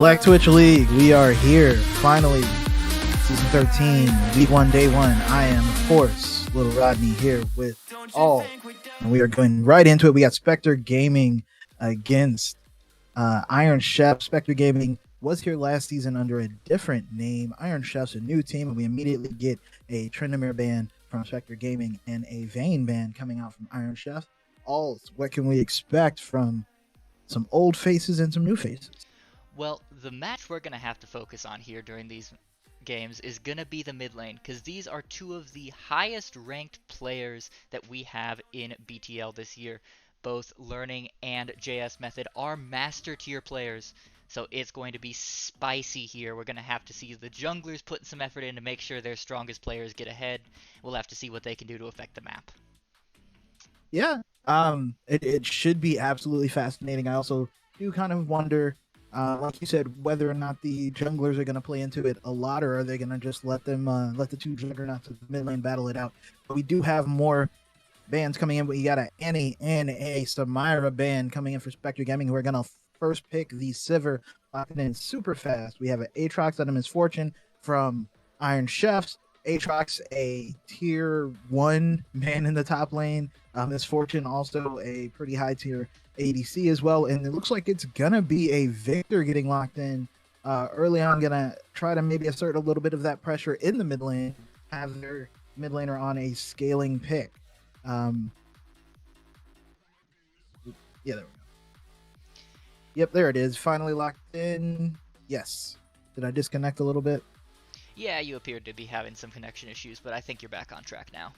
Black Twitch League, we are here, finally, Season 13, Week 1, Day 1. I am, of course, Little Rodney here with Aulz, and we are going right into it. We got Spectre Gaming against Iron Chef. Spectre Gaming was here last season under a different name. Iron Chef's a new team, and we immediately get a Tryndamere ban from Spectre Gaming and a Vayne ban coming out from Iron Chef. Aulz, what can we expect from some old faces and some new faces? Well, the match we're going to have to focus on here during these games is going to be the mid lane, because these are two of the highest ranked players that we have in BTL this year. Both Learning and JS Method are master tier players, so it's going to be spicy here. We're going to have to see the junglers putting some effort in to make sure their strongest players get ahead. We'll have to see what they can do to affect the map. Yeah, it should be absolutely fascinating. I also do kind of wonder, like you said, whether or not the junglers are going to play into it a lot, or are they going to just let them let the two juggernauts of the mid lane battle it out. But we do have more bands coming in. We got a Annie and a Samira band coming in for Spectre Gaming. We're going to first pick the Sivir, locking in super fast. We have an Aatrox out of Misfortune from Iron Chefs. Aatrox, a tier 1 man in the top lane. Misfortune, also a pretty high tier ADC as well. And it looks like it's going to be a Victor getting locked in early on. Going to try to maybe assert a little bit of that pressure in the mid lane, have their mid laner on a scaling pick. Yeah, there we go. Yep, there it is. Finally locked in. Yes. Did I disconnect a little bit? Yeah, you appeared to be having some connection issues, but I think you're back on track now.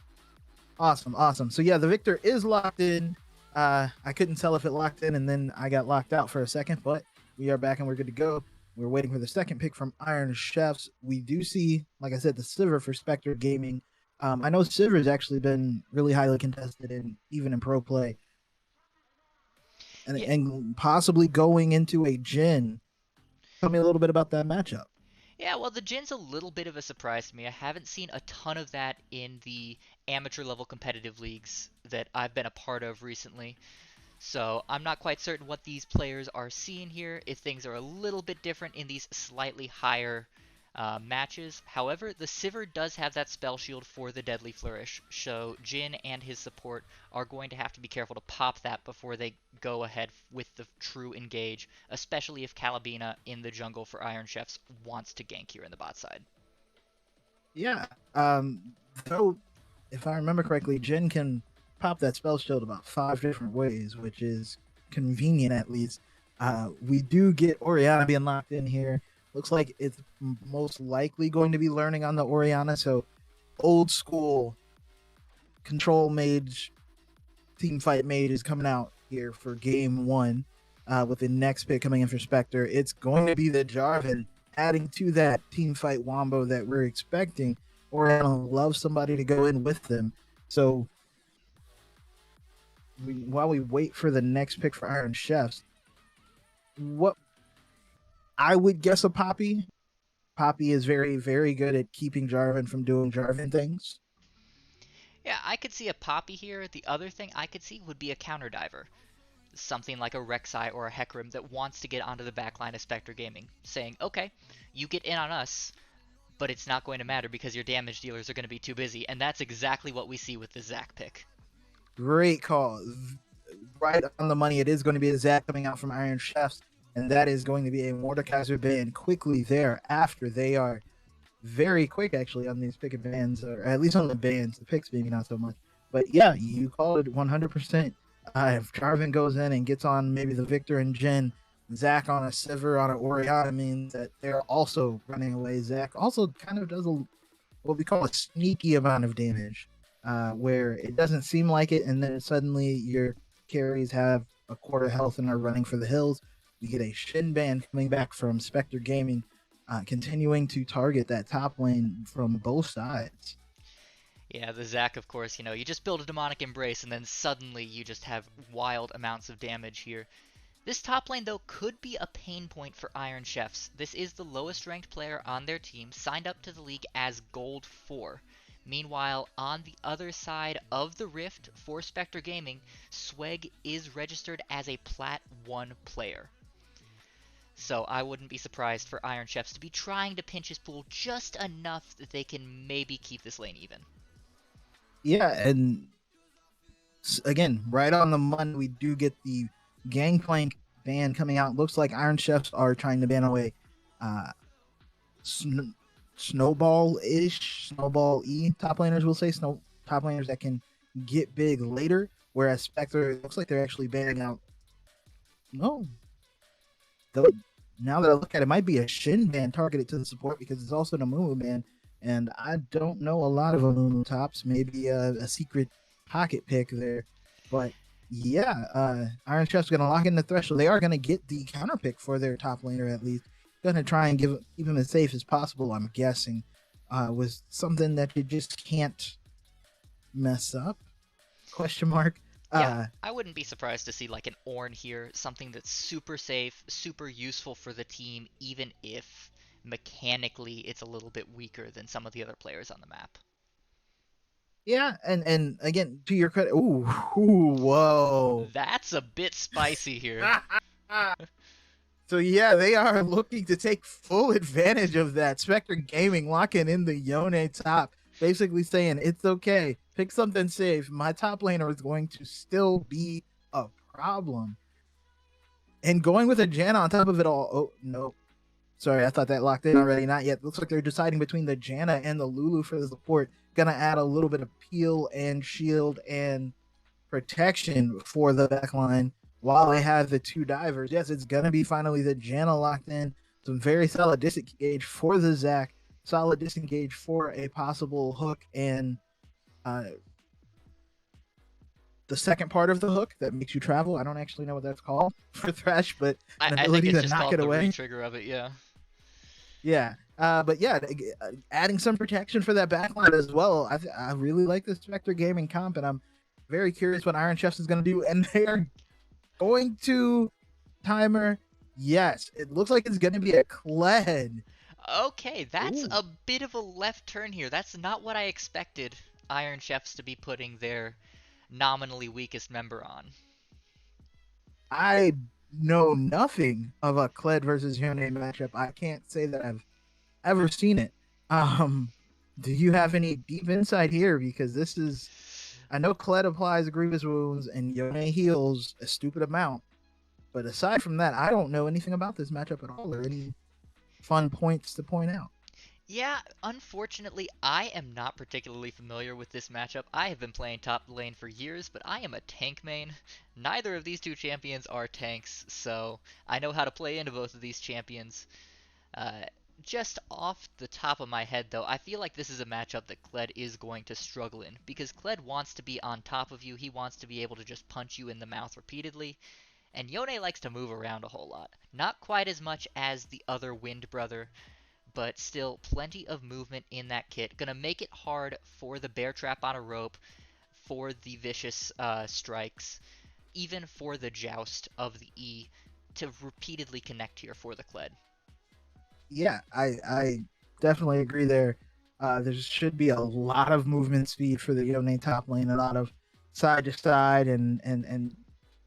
Awesome. So yeah, the Victor is locked in. I couldn't tell if it locked in and then I got locked out for a second, but we are back and we're good to go. We're waiting for the second pick from Iron Chefs. We do see, like I said, the Sivir for Spectre Gaming. I know Sivir has actually been really highly contested and even in pro play. And possibly going into a Jhin. Tell me a little bit about that matchup. Yeah, well, the Jin's a little bit of a surprise to me. I haven't seen a ton of that in the amateur level competitive leagues that I've been a part of recently. So I'm not quite certain what these players are seeing here, if things are a little bit different in these slightly higher matches. However, the Sivir does have that spell shield for the Deadly Flourish, so Jhin and his support are going to have to be careful to pop that before they go ahead with the true engage, especially if Calabina in the jungle for Iron Chefs wants to gank here in the bot side. Yeah. Though, if I remember correctly, Jhin can pop that spell shield about 5 different ways, which is convenient at least. We do get Orianna being locked in here. Looks like it's most likely going to be learning on the Orianna. So old school control mage, team fight mage is coming out here for game 1 with the next pick coming in for Spectre. It's going to be the Jarvan adding to that team fight wombo that we're expecting. Orianna loves somebody to go in with them. So while we wait for the next pick for Iron Chefs, what I would guess a Poppy. Poppy is very, very good at keeping Jarvan from doing Jarvan things. Yeah, I could see a Poppy here. The other thing I could see would be a counter diver. Something like a Rek'Sai or a Hecarim that wants to get onto the backline of Spectre Gaming, saying, okay, you get in on us, but it's not going to matter because your damage dealers are going to be too busy, and that's exactly what we see with the Zac pick. Great call. Right on the money. It is going to be a Zac coming out from Iron Chefs, and that is going to be a Mordekaiser ban quickly thereafter. They are very quick, actually, on these pick bans, or at least on the bans. The picks maybe not so much. But yeah, you called it 100%. If Jarvan goes in and gets on maybe the Victor and Jhin, Zac on a Sivir on an Orianna means that they're also running away. Zac also kind of does what we call a sneaky amount of damage, where it doesn't seem like it, and then suddenly your carries have a quarter health and are running for the hills. We get a Shin ban coming back from Spectre Gaming, continuing to target that top lane from both sides. Yeah, the Zac, of course, you just build a demonic embrace and then suddenly you just have wild amounts of damage here. This top lane, though, could be a pain point for Iron Chefs. This is the lowest ranked player on their team, signed up to the league as Gold 4. Meanwhile, on the other side of the rift for Spectre Gaming, Sweg is registered as a Plat 1 player. So I wouldn't be surprised for Iron Chefs to be trying to pinch his pool just enough that they can maybe keep this lane even. Yeah, and again, right on the money, we do get the Gangplank ban coming out. Looks like Iron Chefs are trying to ban away uh, sn- Snowball E top laners will say top laners that can get big later. Whereas Spectre, it looks like they're actually banning out. No, though. Now that I look at it, it might be a Shin ban targeted to the support because it's also an Amumu ban, and I don't know a lot of Amumu tops. Maybe a secret pocket pick there, but yeah, Iron Chef's gonna lock in the threshold. They are gonna get the counter pick for their top laner at least. Gonna try and keep him as safe as possible. I'm guessing, was something that you just can't mess up? Question mark. Yeah, Uh, I wouldn't be surprised to see like an Ornn here, something that's super safe, super useful for the team, even if mechanically it's a little bit weaker than some of the other players on the map. yeah, and again, to your credit, ooh, whoa. That's a bit spicy here. So yeah, they are looking to take full advantage of that. Spectre Gaming locking in the Yone top, basically saying it's okay. Pick something safe. My top laner is going to still be a problem. And going with a Janna on top of it all. Oh no. Sorry, I thought that locked in already. Not yet. Looks like they're deciding between the Janna and the Lulu for the support. Gonna add a little bit of peel and shield and protection for the backline while they have the two divers. Yes, it's going to be finally the Janna locked in. Some very solid disengage for the Zac, solid disengage for a possible hook, and uh, the second part of the hook that makes you travel. I don't actually know what that's called for Thresh, but I, an I think ability it's to just knock called it the away. retrigger of it, yeah. Yeah. But yeah, adding some protection for that backline as well. I really like the Spectre Gaming comp, and I'm very curious what Iron Chefs is going to do. And they are going to timer. Yes, it looks like it's going to be a Kled. Okay, that's Ooh, a bit of a left turn here. That's not what I expected Iron Chefs to be putting their nominally weakest member on. I know nothing of a Kled versus Yone matchup. I can't say that I've ever seen it. Um, do you have any deep insight here? Because this is, I know Kled applies grievous wounds and Yone heals a stupid amount. But aside from that, I don't know anything about this matchup at all or any fun points to point out. Yeah, unfortunately, I am not particularly familiar with this matchup. I have been playing top lane for years, but I am a tank main. Neither of these two champions are tanks, so I know how to play into both of these champions. Uh, just off the top of my head, though, I feel like this is a matchup that Kled is going to struggle in, because Kled wants to be on top of you, he wants to be able to just punch you in the mouth repeatedly, and Yone likes to move around a whole lot. Not quite as much as the other Wind Brother, but still plenty of movement in that kit. Gonna make it hard for the bear trap on a rope, for the vicious strikes, even for the joust of the E to repeatedly connect here for the Kled. Yeah, I definitely agree there. There should be a lot of movement speed for the Yone top lane, a lot of side to side and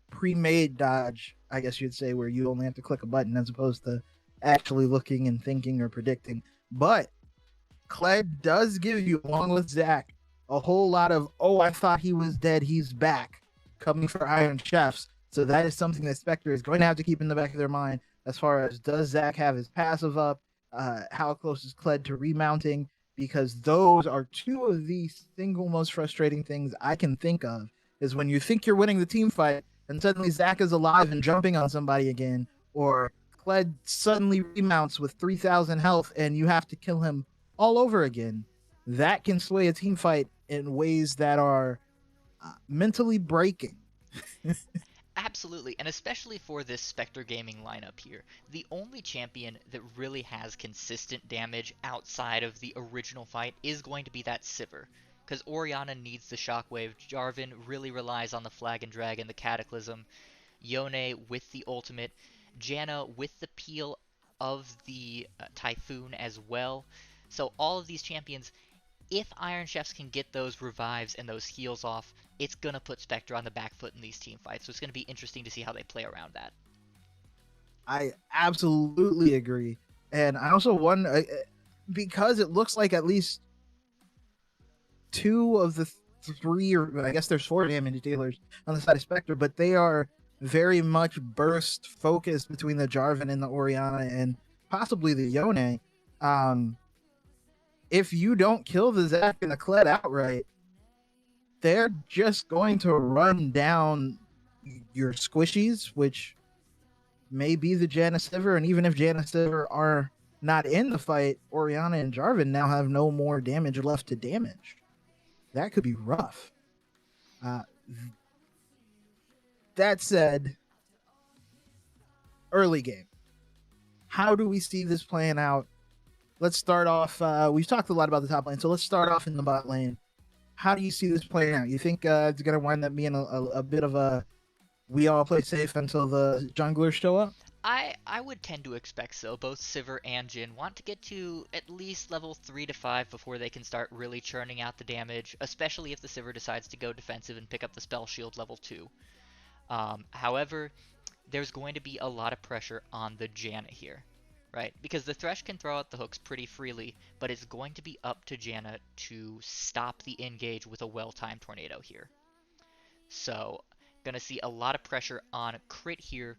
pre-made dodge, I guess you'd say, where you only have to click a button as opposed to actually looking and thinking or predicting. But Clegg does give you, along with Zach, a whole lot of, oh, I thought he was dead, he's back, coming for Iron Chefs. So that is something that Spectre is going to have to keep in the back of their mind as far as does Zach have his passive up? How close is Cled to remounting? Because those are two of the single most frustrating things I can think of is when you think you're winning the team fight and suddenly Zach is alive and jumping on somebody again, or Cled suddenly remounts with 3,000 health and you have to kill him all over again. That can sway a team fight in ways that are mentally breaking. Absolutely, and especially for this Spectre Gaming lineup here, the only champion that really has consistent damage outside of the original fight is going to be that Sivir. Because Orianna needs the Shockwave, Jarvan really relies on the Flag and Dragon, the Cataclysm, Yone with the ultimate, Janna with the peel of the Typhoon as well. So all of these champions, if Iron Chefs can get those revives and those heals off, it's going to put Spectre on the back foot in these team fights. So it's going to be interesting to see how they play around that. I absolutely agree. And I also wonder because it looks like at least two of the three, or I guess there's four damage dealers on the side of Spectre, but they are very much burst focused between the Jarvan and the Oriana and possibly the Yone. Um, if you don't kill the Zac and the Kled outright, they're just going to run down your squishies, which may be the Janiciver. And even if Janiciver are not in the fight, Oriana and Jarvan now have no more damage left to damage. That could be rough. Uh, that said, early game. How do we see this playing out? Let's start off. We've talked a lot about the top lane, so let's start off in the bot lane. How do you see this playing out? You think it's going to wind up being a bit of a we all play safe until the junglers show up? I would tend to expect so. Both Sivir and Jhin want to get to at least level 3 to 5 before they can start really churning out the damage, especially if the Sivir decides to go defensive and pick up the spell shield level 2. However, there's going to be a lot of pressure on the Janna here, right? Because the Thresh can throw out the hooks pretty freely, but it's going to be up to Janna to stop the engage with a well-timed tornado here. So, gonna see a lot of pressure on Crit here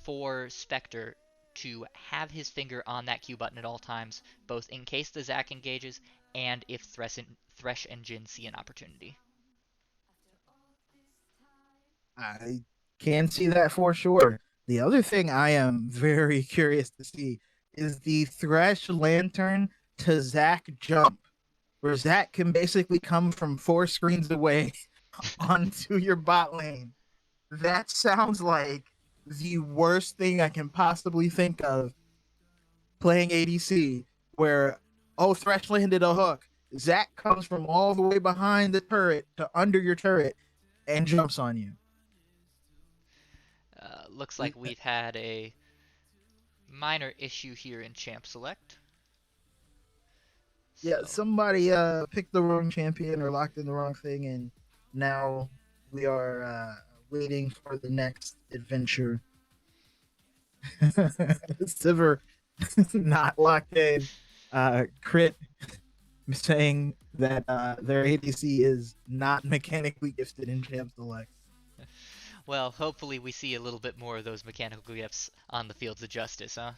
for Spectre to have his finger on that Q button at all times, both in case the Zac engages and if Thresh and Jhin see an opportunity. I can see that for sure. The other thing I am very curious to see is the Thresh Lantern to Zac jump, where Zac can basically come from four screens away onto your bot lane. That sounds like the worst thing I can possibly think of playing ADC, where, oh, Thresh landed a hook. Zac comes from all the way behind the turret to under your turret and jumps on you. Looks like we've had a minor issue here in Champ Select. Yeah, So, somebody picked the wrong champion or locked in the wrong thing, and now we are waiting for the next adventure. Sivir not locked in. Crit saying that their ADC is not mechanically gifted in Champ Select. well, hopefully we see a little bit more of those mechanical gifts on the fields of justice, huh?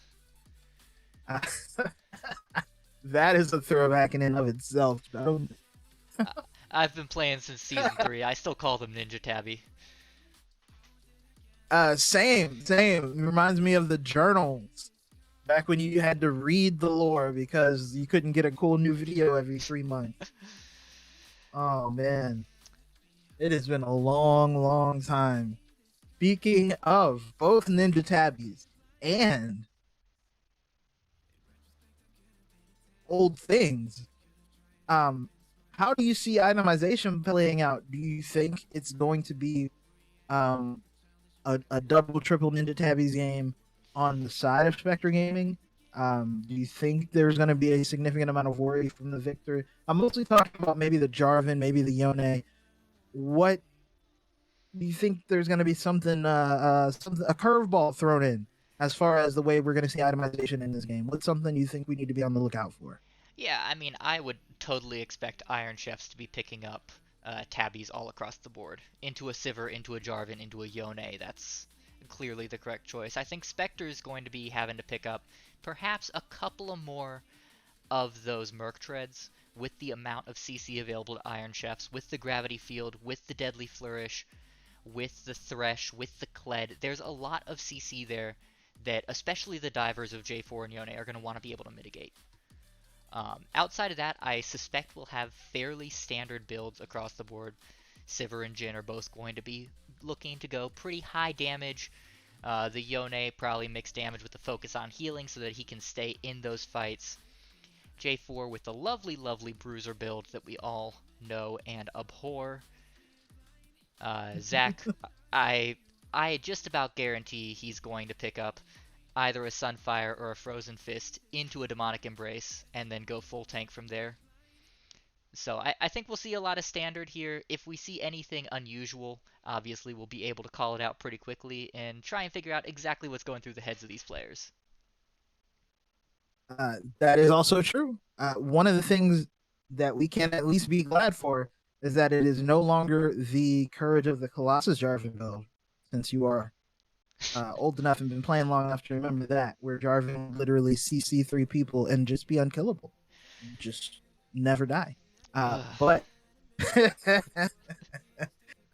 Uh, that is a throwback in and of itself. I don't. I've been playing since season 3. I still call them Ninja Tabby. Same. It reminds me of the journals back when you had to read the lore because you couldn't get a cool new video every 3 months. Oh man, it has been a long time. Speaking of both Ninja Tabbies and old things, um, how do you see itemization playing out? Do you think it's going to be um a double triple Ninja Tabbies game on the side of Spectre Gaming? Do you think there's going to be a significant amount of worry from the Victor? I'm mostly talking about maybe the Jarvan, maybe the Yone. What do you think there's going to be something a curveball thrown in as far as the way we're going to see itemization in this game? What's something you think we need to be on the lookout for? Yeah, I mean, I would totally expect Iron Chefs to be picking up tabbies all across the board. Into a Sivir, into a Jarvan, into a Yone. That's clearly the correct choice. I think Spectre is going to be having to pick up perhaps a couple of more of those Merc Treads with the amount of CC available to Iron Chefs, with the Gravity Field, with the Deadly Flourish, with the Thresh, with the Kled. There's a lot of CC there that especially the divers of J4 and Yone are going to want to be able to mitigate. Outside of that, I suspect we'll have fairly standard builds across the board. Sivir and Jhin are both going to be looking to go pretty high damage. The Yone probably mixed damage with the focus on healing so that he can stay in those fights. J4 with the lovely bruiser build that we all know and abhor. Zac, I I just about guarantee he's going to pick up either a Sunfire or a Frozen Fist into a Demonic Embrace and then go full tank from there. So I think we'll see a lot of standard here. If we see anything unusual, obviously we'll be able to call it out pretty quickly and try and figure out exactly what's going through the heads of these players. That is also true. One of the things that we can at least be glad for is that it is no longer the Courage of the Colossus Jarvan build, since you are old enough and been playing long enough to remember that, where Jarvan would literally CC three people and just be unkillable, just never die. But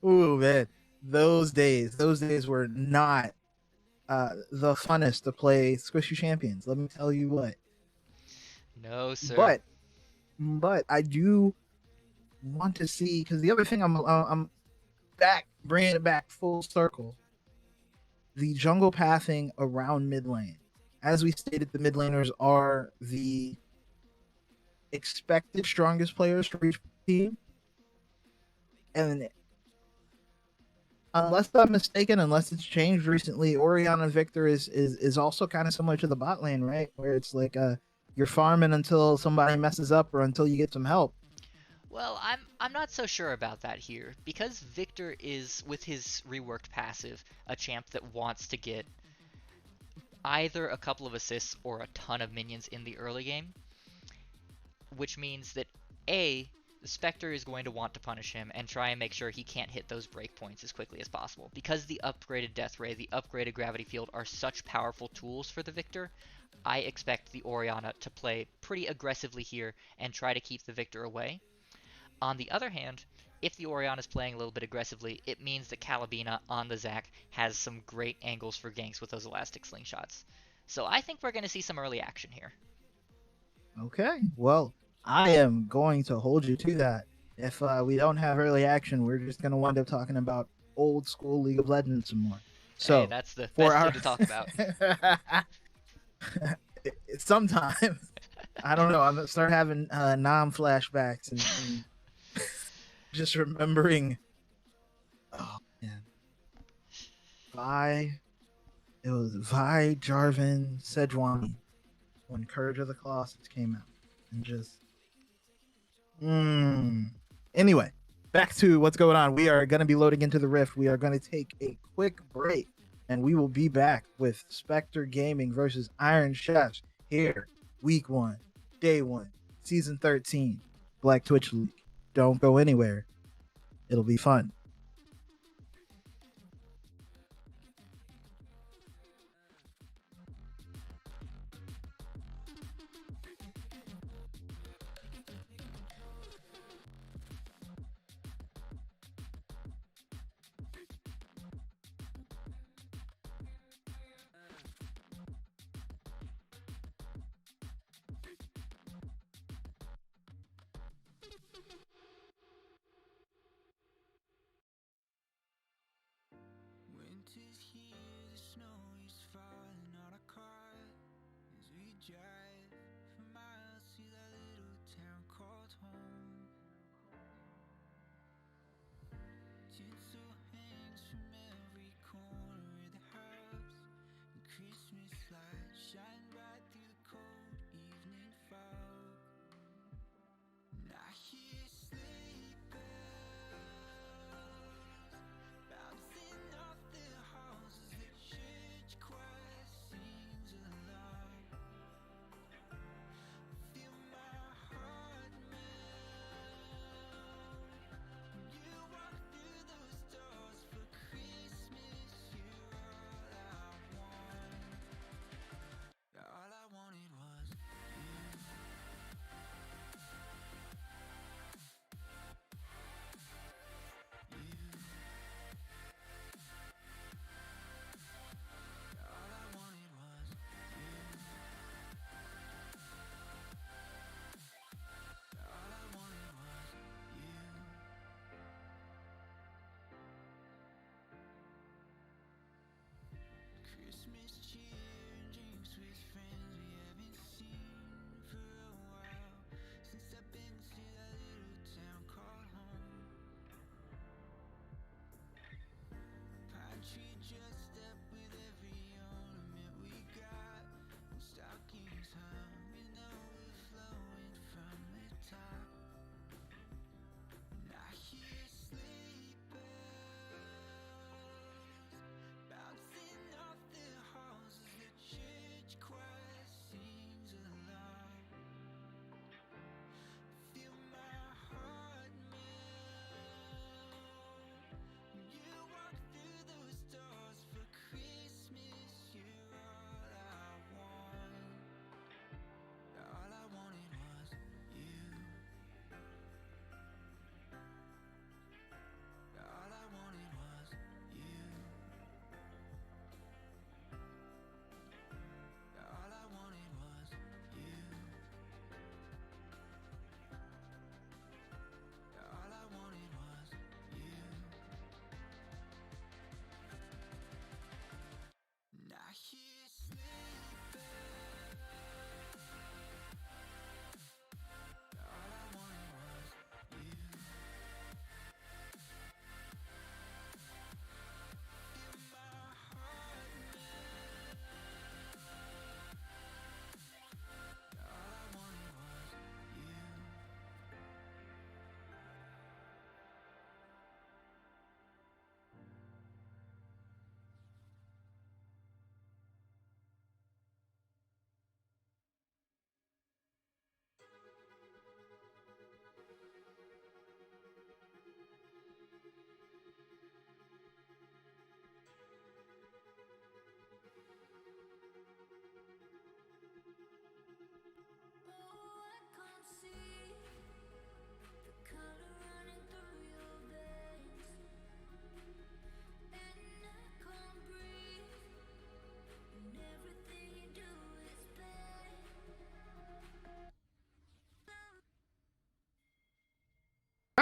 ooh man, those days were not the funnest to play Squishy Champions. Let me tell you what. No, sir. But I do want to see, because the other thing I'm back bringing it back full circle, the jungle pathing around mid lane. As we stated, the mid laners are the expected strongest players for each team, and unless I'm mistaken, unless it's changed recently, Oriana Victor is also kind of similar to the bot lane, right? Where it's like you're farming until somebody messes up or until you get some help. Well, I'm not so sure about that here because Victor is with his reworked passive a champ that wants to get either a couple of assists or a ton of minions in the early game, which means that A, the Spectre is going to want to punish him and try and make sure he can't hit those breakpoints as quickly as possible. Because the upgraded Death Ray, the upgraded Gravity Field are such powerful tools for the Victor, I expect the Orianna to play pretty aggressively here and try to keep the Victor away. On the other hand, if the Orianna is playing a little bit aggressively, it means that Calabina on the Zac has some great angles for ganks with those elastic slingshots. So I think we're going to see some early action here. Okay, well, I am going to hold you to that. If we don't have early action, we're just going to wind up talking about old school League of Legends some more. Hey, So, that's the for best thing our to talk about. sometime, I don't know, I'm gonna start having non flashbacks and just remembering. Oh man, Vi. It was Vi, Jarvan, Sejuani when Courage of the Colossus came out, and just mm. Anyway, back to what's going on. We are going to be loading into the Rift. We are going to take a quick break, and we will be back with Spectre Gaming versus Iron Chefs here, week one, day one, season 13, Black Twitch League. Don't go anywhere. It'll be fun. Winter's here, the snow is falling on our car as we drive for miles to that little town called home. Tinsel hangs from every corner of the house, and Christmas lights shine bright through the cold evening fog. And I hear sleigh bells bouncing off the halls as the church choir sings along.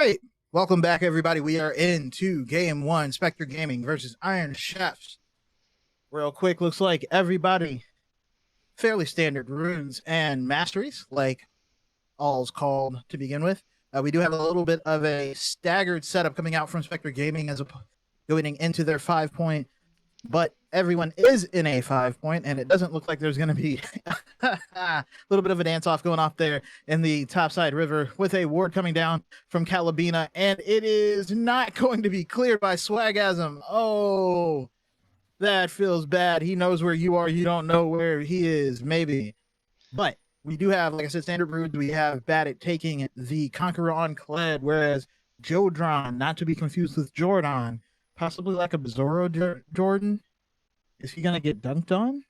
right. Welcome back, everybody. We are into game one, Spectre Gaming versus Iron Chefs. Real quick, looks like everybody fairly standard runes and masteries, like Aulz called to begin with. We do have a little bit of a staggered setup coming out from Spectre Gaming as going into their 5 point, but everyone is in a 5 point, and it doesn't look like there's going to be a little bit of a dance off going off there in the topside river with a ward coming down from Calabina, and it is not going to be cleared by Swagasm. Oh, that feels bad. He knows where you are. You don't know where he is, maybe. But we do have, like I said, standard runes. We have Badit taking the Conqueror on Kled, whereas Jodron, not to be confused with Jordan, possibly like a Bizarro Jordan. Is he going to get dunked on?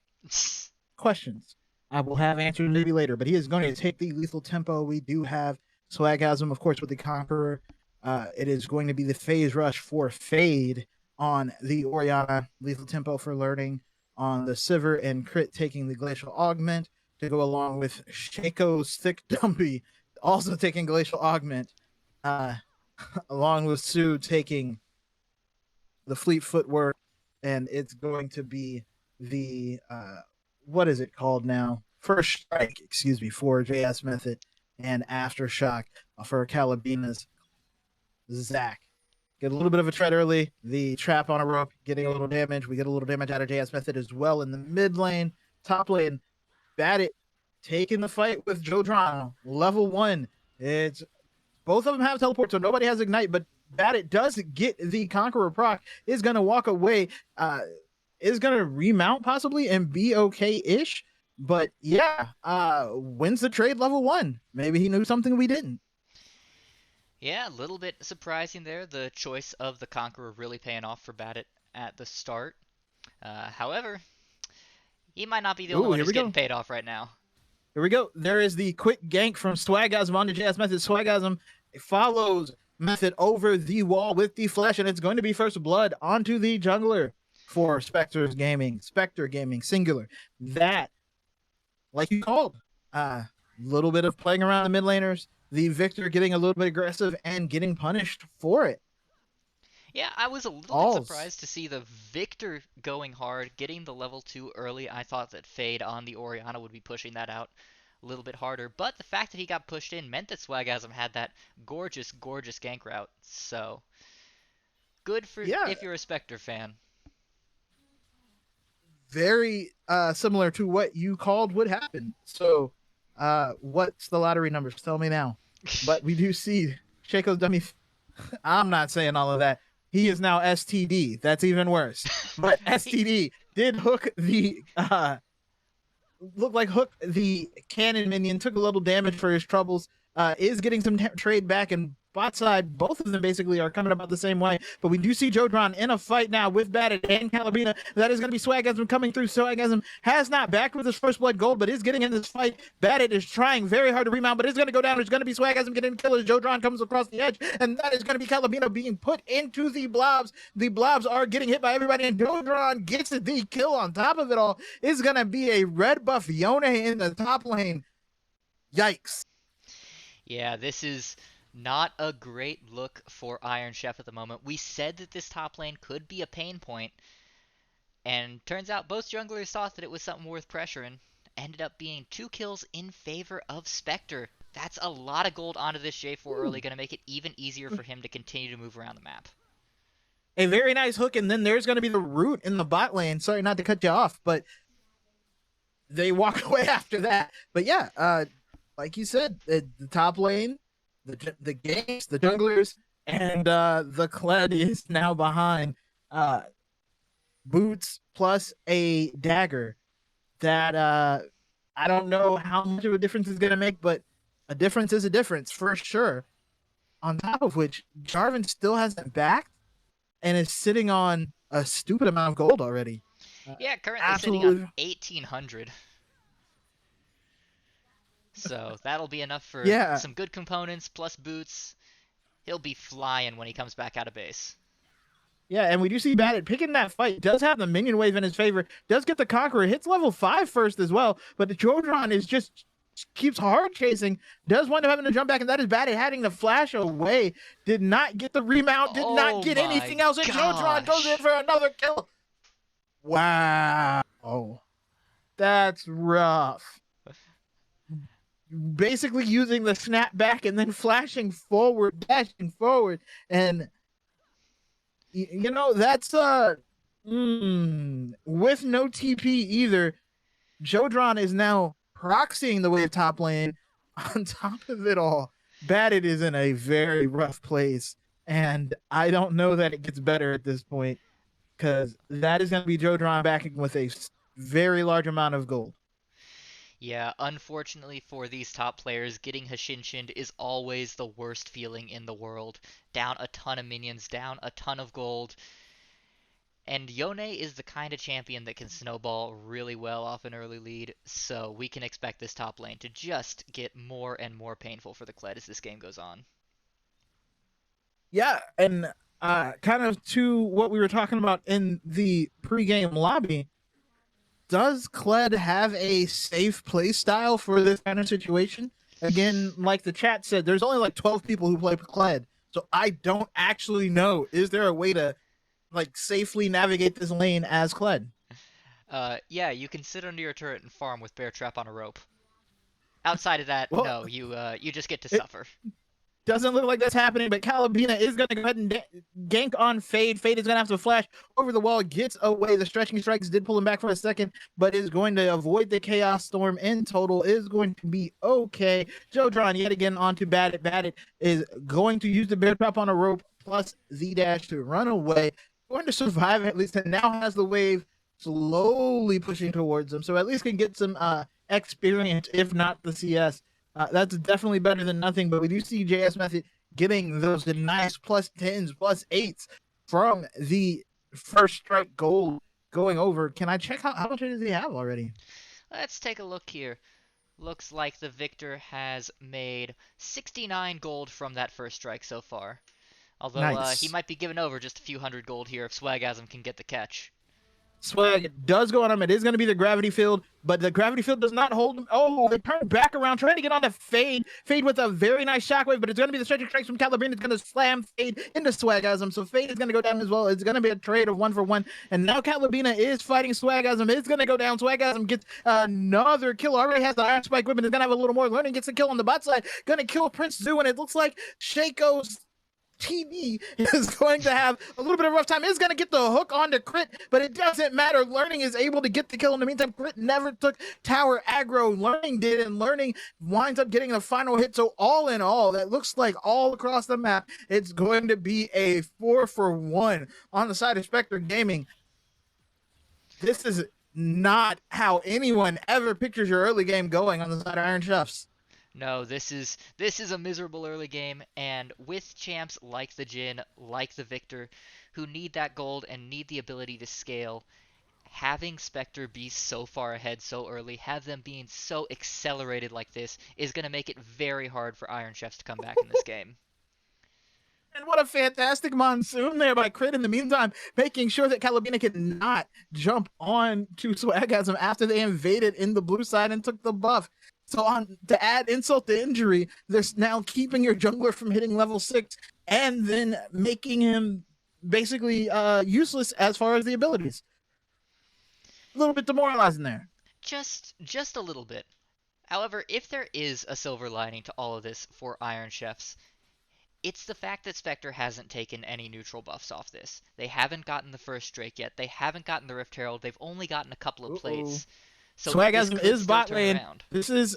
Questions. I will have answers maybe later, but he is going to take the lethal tempo. We do have Swagasm, of course, with the Conqueror. It is going to be the phase rush for Fade on the Oriana, lethal tempo for learning on the Sivir, and Crit taking the Glacial Augment to go along with Shaco's Thick Dumpy also taking Glacial Augment, along with Sue taking the Fleet Footwork, and it's going to be the what is it called now? First Strike, excuse me, for JS Method, and Aftershock for Calabina's Zach. Get a little bit of a tread early. The trap on a rope getting a little damage. We get a little damage out of JS Method as well in the mid lane. Top lane, Badit taking the fight with Jodron. Level 1. It's both of them have teleport, so nobody has Ignite, but Badit does get the Conqueror proc, is going to walk away, is going to remount possibly and be okay-ish. But yeah, wins the trade level 1. Maybe he knew something we didn't. Yeah, a little bit surprising there, the choice of the Conqueror really paying off for Badit at the start. However, he might not be the only one who's getting paid off right now. Here we go. There is the quick gank from Swagasm onto JS Method. Swagasm follows Method over the wall with the flash, and it's going to be first blood onto the jungler for Spectre Gaming, singular. That, like you called, little bit of playing around the mid laners, the Victor getting a little bit aggressive and getting punished for it. Yeah, I was a little bit surprised to see the Victor going hard, getting the level 2 early. I thought that Fade on the Oriana would be pushing that out a little bit harder, but the fact that he got pushed in meant that Swagasm had that gorgeous, gorgeous gank route. So, good for if you're a Spectre fan. Very similar to what you called would happen. So, what's the lottery numbers? Tell me now. But we do see Shaco's dummy. I'm not saying all of that. He is now STD. That's even worse. But STD did hook the hook the cannon minion, took a little damage for his troubles, is getting some trade back, and bot side, both of them basically are coming about the same way. But we do see Jodron in a fight now with Badit and Calabina. That is going to be Swagasm coming through. Swagasm has not backed with his first blood gold, but is getting in this fight. Badit is trying very hard to remount, but it's going to go down. It's going to be Swagasm getting killed as Jodron comes across the edge, and that is going to be Calabina being put into the blobs. The blobs are getting hit by everybody, and Jodron gets the kill on top of it all. It's going to be a red buff Yone in the top lane. Yikes. Yeah, this is not a great look for Iron Chef at the moment. We said that this top lane could be a pain point, and turns out both junglers thought that it was something worth pressuring. Ended up being 2 kills in favor of Spectre. That's a lot of gold onto this J4 early, going to make it even easier for him to continue to move around the map. A very nice hook, and then there's going to be the root in the bot lane. Sorry not to cut you off, but they walk away after that. But yeah, like you said, the top lane, the ganks, the junglers, and the Kled is now behind boots plus a dagger that I don't know how much of a difference it's going to make, but a difference is a difference for sure. On top of which, Jarvan still hasn't backed and is sitting on a stupid amount of gold already. Yeah, currently sitting on 1,800. So that'll be enough for some good components plus boots. He'll be flying when he comes back out of base. Yeah, and we do see Badit picking that fight. Does have the minion wave in his favor. Does get the Conqueror. Hits level 5 first as well. But the Jodron is just keeps hard chasing, does wind up having to jump back, and that is bad at having to flash away. Did not get the remount, did not Oh get my anything else, and Jotron goes in gosh. for another kill. Wow. That's rough. Basically using the snap back and then flashing forward, dashing forward, and that's with no TP either. Jodron is now proxying the wave top lane. On top of it all, Batted is in a very rough place, and I don't know that it gets better at this point because that is going to be Jodron backing with a very large amount of gold. Yeah, unfortunately for these top players, getting Hashinshined is always the worst feeling in the world. Down a ton of minions, down a ton of gold. And Yone is the kind of champion that can snowball really well off an early lead, so we can expect this top lane to just get more and more painful for the Kled as this game goes on. Yeah, and kind of to what we were talking about in the pregame lobby, does Kled have a safe play style for this kind of situation? Again, like the chat said, there's only like 12 people who play Kled, so I don't actually know. Is there a way to like safely navigate this lane as Kled? Yeah, you can sit under your turret and farm with Bear Trap on a rope. Outside of that, Well, no, you just get to it, suffer. doesn't look like that's happening, but Calabina is going to go ahead and gank on Fade. Fade is going to have to flash over the wall, gets away. The stretching strikes did pull him back for a second, but is going to avoid the Chaos Storm in total, is going to be okay. Jodron yet again onto Batted. Batted is going to use the bear trap on a rope plus Z dash to run away. Going to survive at least, and now has the wave slowly pushing towards him, so at least can get some experience, if not the CS. That's definitely better than nothing, but we do see JS Method getting those nice plus 10s, plus 8s from the first strike gold going over. Can I check how much does he have already? Let's take a look here. Looks like the victor has made 69 gold from that first strike so far. Although he Nice. might be giving over just a few hundred gold here if Swagasm can get the catch. Swag does go on him. It is going to be the gravity field, but the gravity field does not hold him. Oh, they turn back around, trying to get on the Fade. Fade with a very nice shockwave, but it's going to be the stretching strikes from Calibrine. It's going to slam Fade into Swagasm, so Fade is going to go down as well. It's going to be a trade of 1-for-1, and now Calabina is fighting Swagasm. It's going to go down. Swagasm gets another kill. Already has the Iron Spike weapon. Is going to have a little more learning. Gets a kill on the bot side. Going to kill Prince Zoo, and it looks like Shaco's TV is going to have a little bit of a rough time. Is going to get the hook onto Crit, but it doesn't matter. Learning is able to get the kill. In the meantime, Crit never took tower aggro. Learning did, and Learning winds up getting the final hit. So all in all, that looks like all across the map, it's going to be a 4-for-1 on the side of Spectre Gaming. This is not how anyone ever pictures your early game going on the side of Iron Chefs. No, this is a miserable early game, and with champs like the Jhin, like the Victor, who need that gold and need the ability to scale, having Spectre be so far ahead so early, have them being so accelerated like this, is going to make it very hard for Iron Chefs to come back in this game. And what a fantastic monsoon there by Crit in the meantime, making sure that Calabina could not jump on to Swagasm after they invaded in the blue side and took the buff. So to add insult to injury, they're now keeping your jungler from hitting level 6 and then making him basically useless as far as the abilities. A little bit demoralizing there. Just a little bit. However, if there is a silver lining to all of this for Iron Chefs, it's the fact that Spectre hasn't taken any neutral buffs off this. They haven't gotten the first Drake yet. They haven't gotten the Rift Herald. They've only gotten a couple of plates. So Swagasm is bot lane. This is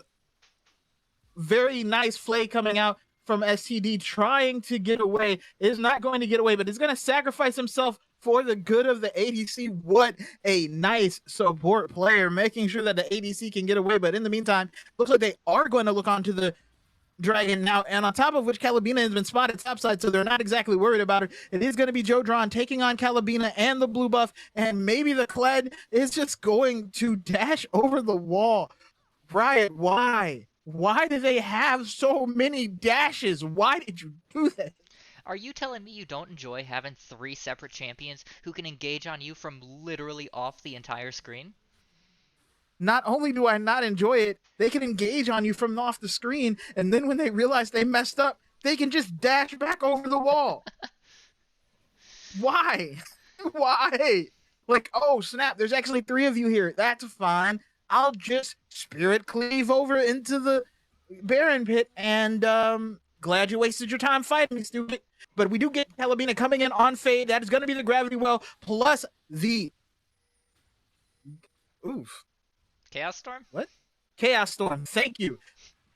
very nice play coming out from STD, trying to get away. Is not going to get away, but is going to sacrifice himself for the good of the ADC. What a nice support player, making sure that the ADC can get away. But in the meantime, looks like they are going to look onto the Dragon now, and on top of which Calabina has been spotted topside, so they're not exactly worried about her. It is going to be Jodron taking on Calabina and the blue buff, and maybe the Kled is just going to dash over the wall. Riot, why? Why do they have so many dashes? Why did you do that? Are you telling me you don't enjoy having 3 separate champions who can engage on you from literally off the entire screen? not only do I not enjoy it, they can engage on you from off the screen, and then when they realize they messed up, they can just dash back over the wall. Why? Why? Like, oh snap, there's actually 3 of you here. That's fine. I'll just spirit cleave over into the Baron pit, and glad you wasted your time fighting me, stupid. But we do get Calabina coming in on fade. That is going to be the gravity well plus the oof. Chaos Storm? What? Chaos Storm. Thank you.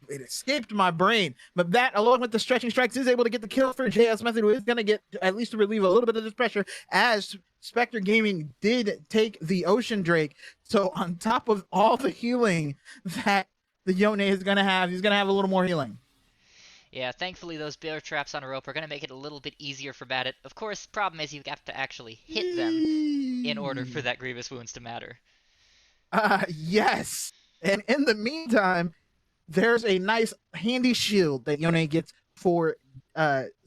It escaped my brain. But that, along with the stretching strikes, is able to get the kill for JS Method, who is going to get at least to relieve a little bit of this pressure, as Spectre Gaming did take the Ocean Drake. So on top of all the healing that the Yone is going to have, he's going to have a little more healing. Yeah, thankfully those bear traps on a rope are going to make it a little bit easier for Bandit. Of course, problem is you have to actually hit them in order for that Grievous Wounds to matter. Yes. And in the meantime, there's a nice handy shield that Yone gets for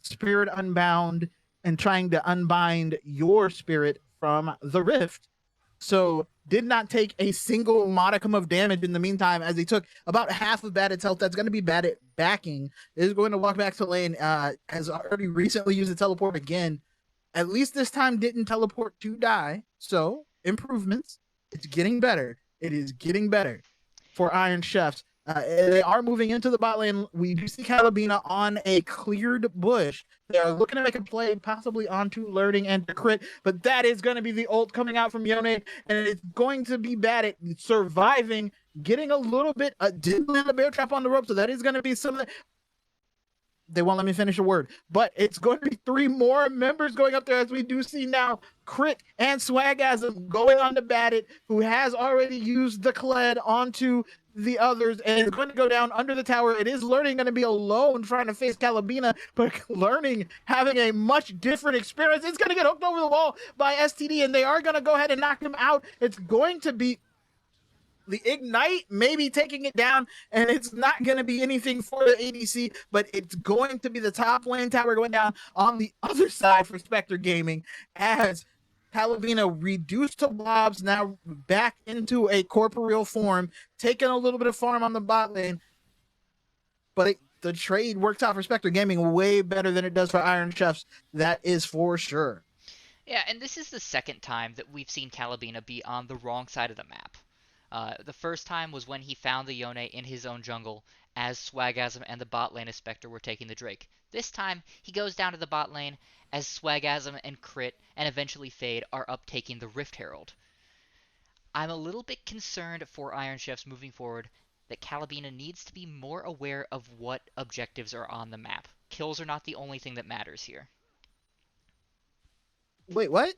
Spirit Unbound and trying to unbind your spirit from the rift. So did not take a single modicum of damage in the meantime, as he took about half of Bandit's health. That's going to be Bandit backing. Is going to walk back to lane. Has already recently used the teleport again. At least this time didn't teleport to die. So improvements. It's getting better. It is getting better for Iron Chefs. They are moving into the bot lane. We do see Calabina on a cleared bush. They are looking to make a play, possibly onto Learning and to crit, but that is going to be the ult coming out from Yone, and it's going to be bad at surviving, getting a little bit, did land a bear trap on the rope, so that is going to be something. They won't let me finish a word, but it's going to be 3 more members going up there, as we do see now Crit and Swagasm going on to Bandit, who has already used the Kled onto the others, and it's going to go down under the tower. It is Learning going to be alone trying to face Calabina, but Learning having a much different experience. It's going to get hooked over the wall by STD, and they are going to go ahead and knock him out. It's going to be the Ignite maybe taking it down, and it's not going to be anything for the ADC, but it's going to be the top lane tower going down on the other side for Spectre Gaming, as Calabina reduced to blobs, now back into a corporeal form, taking a little bit of farm on the bot lane, but the trade works out for Spectre Gaming way better than it does for Iron Chefs. That is for sure. Yeah, and this is the second time that we've seen Calabina be on the wrong side of the map. The first time was when he found the Yone in his own jungle, as Swagasm and the bot lane of Spectre were taking the Drake. This time, he goes down to the bot lane as Swagasm and Crit and eventually Fade are up taking the Rift Herald. I'm a little bit concerned for Iron Chefs moving forward that Calabina needs to be more aware of what objectives are on the map. Kills are not the only thing that matters here. Wait, what?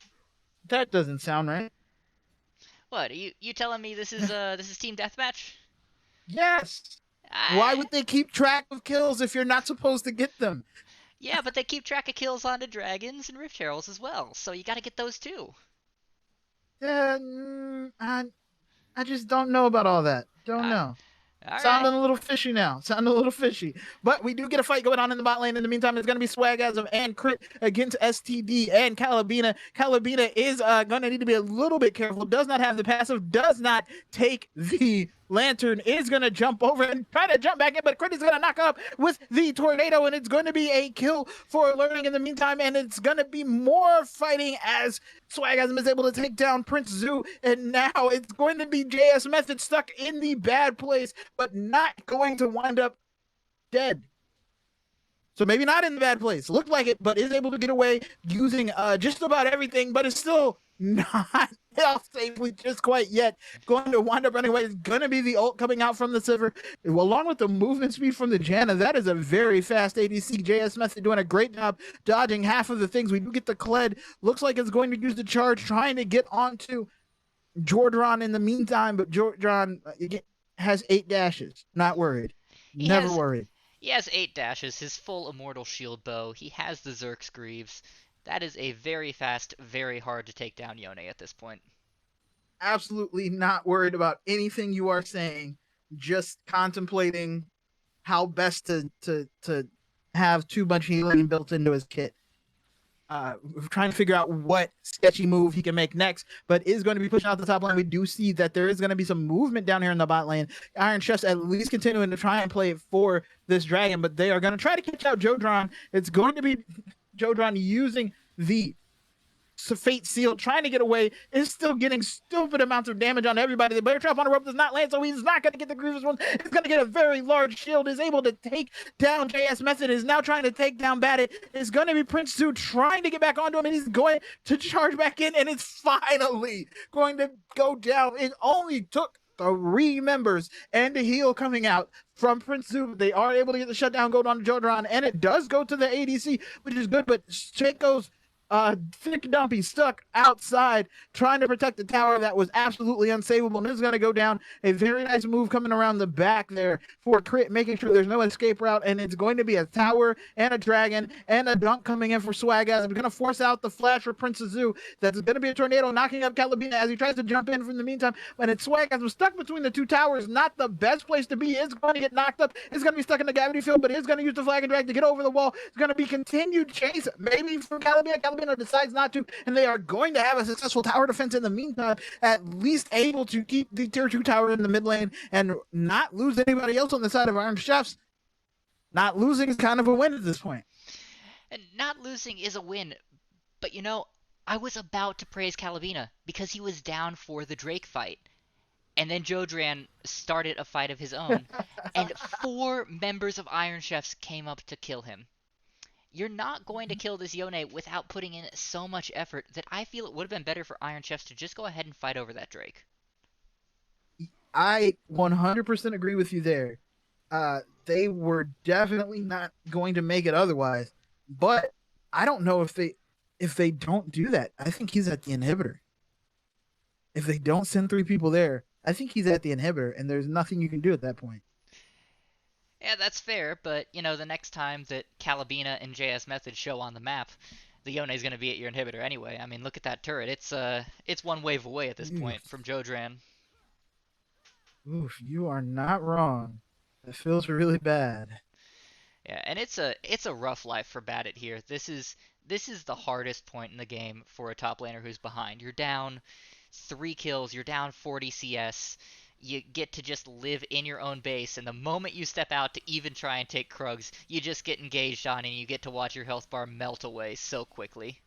That doesn't sound right. What, are you telling me this is team deathmatch? Yes. Why would they keep track of kills if you're not supposed to get them? Yeah, but they keep track of kills onto dragons and rift heralds as well, so you gotta get those too. I just don't know about all that. Don't know. All Sounding right. a little fishy now. Sounding a little fishy. But we do get a fight going on in the bot lane. In the meantime, it's going to be Swagasm and Crit against STD and Calabina. Calabina is going to need to be a little bit careful. Does not have the passive. Does not take the lantern. Is going to jump over and try to jump back in. But Crit is going to knock up with the tornado. And it's going to be a kill for Learning in the meantime. And it's going to be more fighting as Swagasm is able to take down Prince Zoo. And now it's going to be JS Method stuck in the bad place, but not going to wind up dead. So maybe not in the bad place. Looked like it, but is able to get away using just about everything, but it's still not health safely just quite yet. Going to wind up running away. It's going to be the ult coming out from the Sivir, along with the movement speed from the Janna. That is a very fast ADC. JS Method doing a great job dodging half of the things. We do get the Kled. Looks like it's going to use the charge, trying to get onto Jordran in the meantime, but Jordran has 8 dashes. Not worried. Never worried. He has 8 dashes, his full Immortal Shield bow, he has the Zerk's Greaves. That is a very fast, very hard to take down Yone at this point. Absolutely not worried about anything you are saying, just contemplating how best to have too much healing built into his kit. trying to figure out what sketchy move he can make next, but is going to be pushing out the top lane. We do see that there is going to be some movement down here in the bot lane. Iron Chefs at least continuing to try and play it for this dragon, but they are going to try to catch out Jodron. It's going to be Jodron using the Fate Seal, trying to get away, is still getting stupid amounts of damage on everybody. The bear trap on the rope does not land, so he's not going to get the Grievous one. He's going to get a very large shield, is able to take down JS Method, is now trying to take down Battit. It's going to be Prince Zoo trying to get back onto him, and he's going to charge back in, and it's finally going to go down. It only took 3 members and a heal coming out from Prince Zoo. They are able to get the shutdown gold on Jodron, and it does go to the ADC, which is good, but straight goes Thick Dumpy stuck outside trying to protect the tower that was absolutely unsavable, and this is going to go down. A very nice move coming around the back there for Crit, making sure there's no escape route, and it's going to be a tower and a dragon and a dunk coming in for Swagaz. We're going to force out the flash for Prince Zoo. That's going to be a tornado knocking up Calabina as he tries to jump in from the meantime, but it's Swagaz was stuck between the 2 towers. Not the best place to be. Is going to get knocked up. Is going to be stuck in the gravity field, but is going to use the flag and drag to get over the wall. It's going to be continued chase, maybe for Calabina. Calabina decides not to, and they are going to have a successful tower defense in the meantime, at least able to keep the tier 2 tower in the mid lane and not lose anybody else on the side of Iron Chefs. Not losing is kind of a win at this point. And not losing is a win, but you know, I was about to praise Calabina because he was down for the Drake fight. And then Jodran started a fight of his own, and 4 members of Iron Chefs came up to kill him. You're not going to kill this Yone without putting in so much effort that I feel it would have been better for Iron Chefs to just go ahead and fight over that Drake. I 100% agree with you there. They were definitely not going to make it otherwise, but I don't know if they don't do that. I think he's at the inhibitor. If they don't send 3 people there, I think he's at the inhibitor, and there's nothing you can do at that point. Yeah, that's fair, but, you know, the next time that Calabina and JS Method show on the map, the Yone's going to be at your inhibitor anyway. I mean, look at that turret. It's one wave away at this point from Jodran. Oof, you are not wrong. That feels really bad. Yeah, and it's a rough life for Battit here. This is the hardest point in the game for a top laner who's behind. You're down 3 kills, you're down 40 CS. You get to just live in your own base, and the moment you step out to even try and take Krugs, you just get engaged on, and you get to watch your health bar melt away so quickly.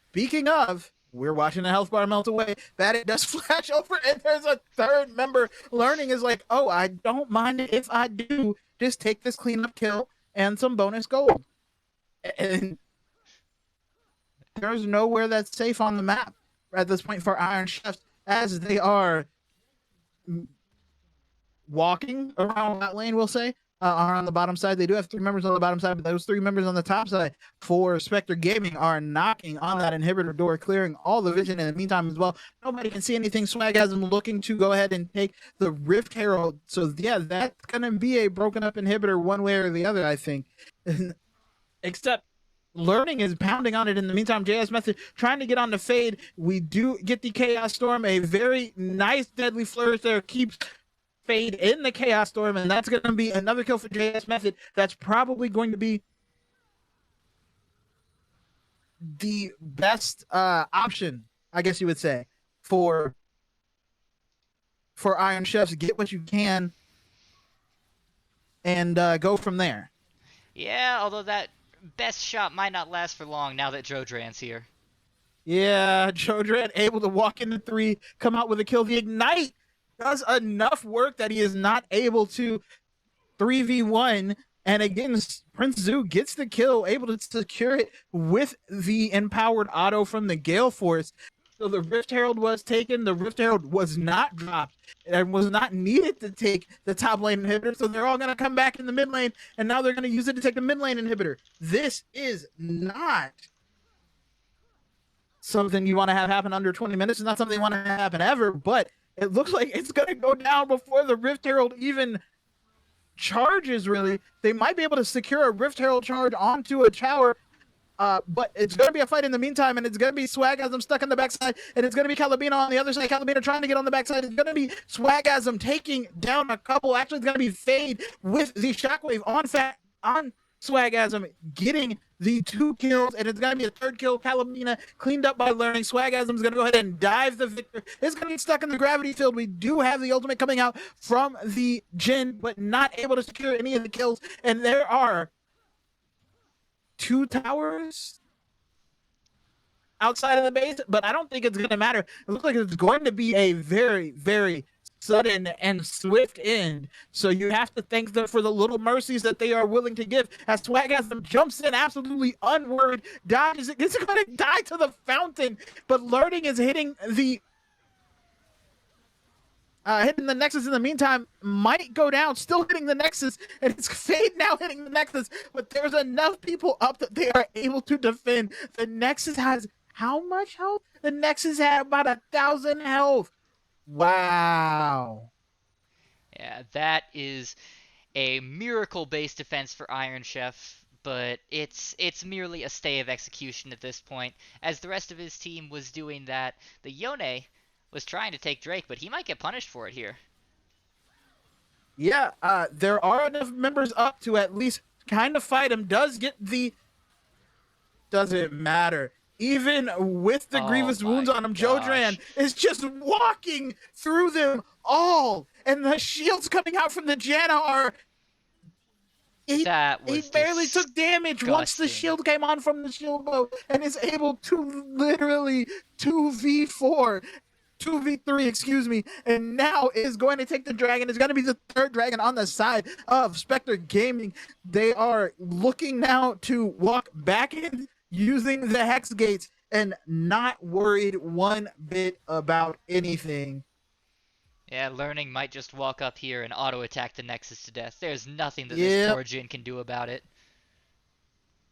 Speaking of, we're watching the health bar melt away. Battit does flash over, and there's a 3rd member learning is like, oh, I don't mind it if I do. Just take this cleanup kill and some bonus gold. And there's nowhere that's safe on the map at this point for Iron Chefs, as they are walking around that lane, we'll say, are on the bottom side. They do have 3 members on the bottom side, but those 3 members on the top side for Spectre Gaming are knocking on that inhibitor door, clearing all the vision in the meantime as well. Nobody can see anything. Swagazm looking to go ahead and take the Rift Herald. So yeah, that's going to be a broken up inhibitor one way or the other, I think. Except Learning is pounding on it in the meantime. JS Method trying to get on the fade. We do get the Chaos Storm. A very nice deadly flourish there. Keeps fade in the Chaos Storm, and that's going to be another kill for JS Method. That's probably going to be the best option, I guess you would say, for Iron Chefs. Get what you can and go from there. Yeah, although that best shot might not last for long now that Jodran's here. Yeah, Jodran able to walk into 3, come out with a kill. The Ignite does enough work that he is not able to 3v1. And again, Prince Zoo gets the kill, able to secure it with the empowered auto from the Gale Force. So the Rift Herald was taken. The Rift Herald was not dropped and was not needed to take the top lane inhibitor. So they're all going to come back in the mid lane, and now they're going to use it to take the mid lane inhibitor. This is not something you want to have happen under 20 minutes. It's not something you want to have happen ever, but it looks like it's going to go down before the Rift Herald even charges, really. They might be able to secure a Rift Herald charge onto a tower, but it's going to be a fight in the meantime, and it's going to be Swagasm stuck on the backside, and it's going to be Calabina on the other side. Calabina trying to get on the backside. It's going to be Swagasm taking down a couple. Actually, it's going to be Fade with the Shockwave on Swagasm getting the 2 kills, and it's going to be a 3rd kill. Calamina cleaned up by learning. Swagasm's going to go ahead and dive the victor. It's going to be stuck in the gravity field. We do have the ultimate coming out from the Jin, but not able to secure any of the kills. And there are 2 towers outside of the base, but I don't think it's going to matter. It looks like it's going to be a very, very sudden and swift end. So you have to thank them for the little mercies that they are willing to give. As Swagasm jumps in, absolutely unworried, dodges it, it's going to die to the fountain, but Learning is hitting the Nexus in the meantime, might go down, still hitting the Nexus, and it's Fade now hitting the Nexus, but there's enough people up that they are able to defend. The Nexus has how much health? The Nexus had about 1,000 health. Wow. Yeah, that is a miracle-based defense for Iron Chef, but it's merely a stay of execution at this point. As the rest of his team was doing that, the Yone was trying to take Drake, but he might get punished for it here. Yeah, there are enough members up to at least kind of fight him. Doesn't matter. Even with the grievous wounds on him, Jodran is just walking through them all. And the shields coming out from the Janna are... He barely took damage once the shield came on from the shield bow and is able to literally 2v4. 2v3, excuse me, and now is going to take the dragon. It's going to be the 3rd dragon on the side of Spectre Gaming. They are looking now to walk back in using the hex gates and not worried one bit about anything. Yeah, Learning might just walk up here and auto-attack the Nexus to death. There's nothing that this poor Jin can do about it.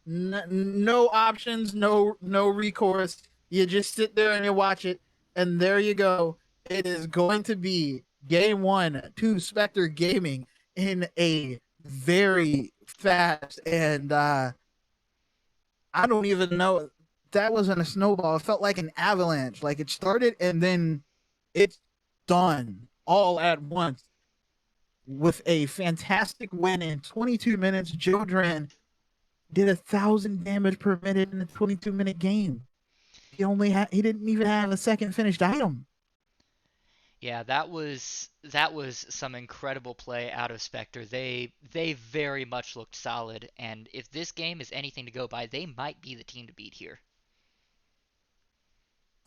No options, no recourse. You just sit there and you watch it. And there you go. It is going to be game 1 to Spectre Gaming in a very fast and I don't even know. That wasn't a snowball. It felt like an avalanche. Like it started and then it's done all at once with a fantastic win in 22 minutes. Jodran did 1,000 damage per minute in a 22-minute game. He didn't even have a second finished item. Yeah, that was some incredible play out of Spectre. They very much looked solid, and if this game is anything to go by, they might be the team to beat here.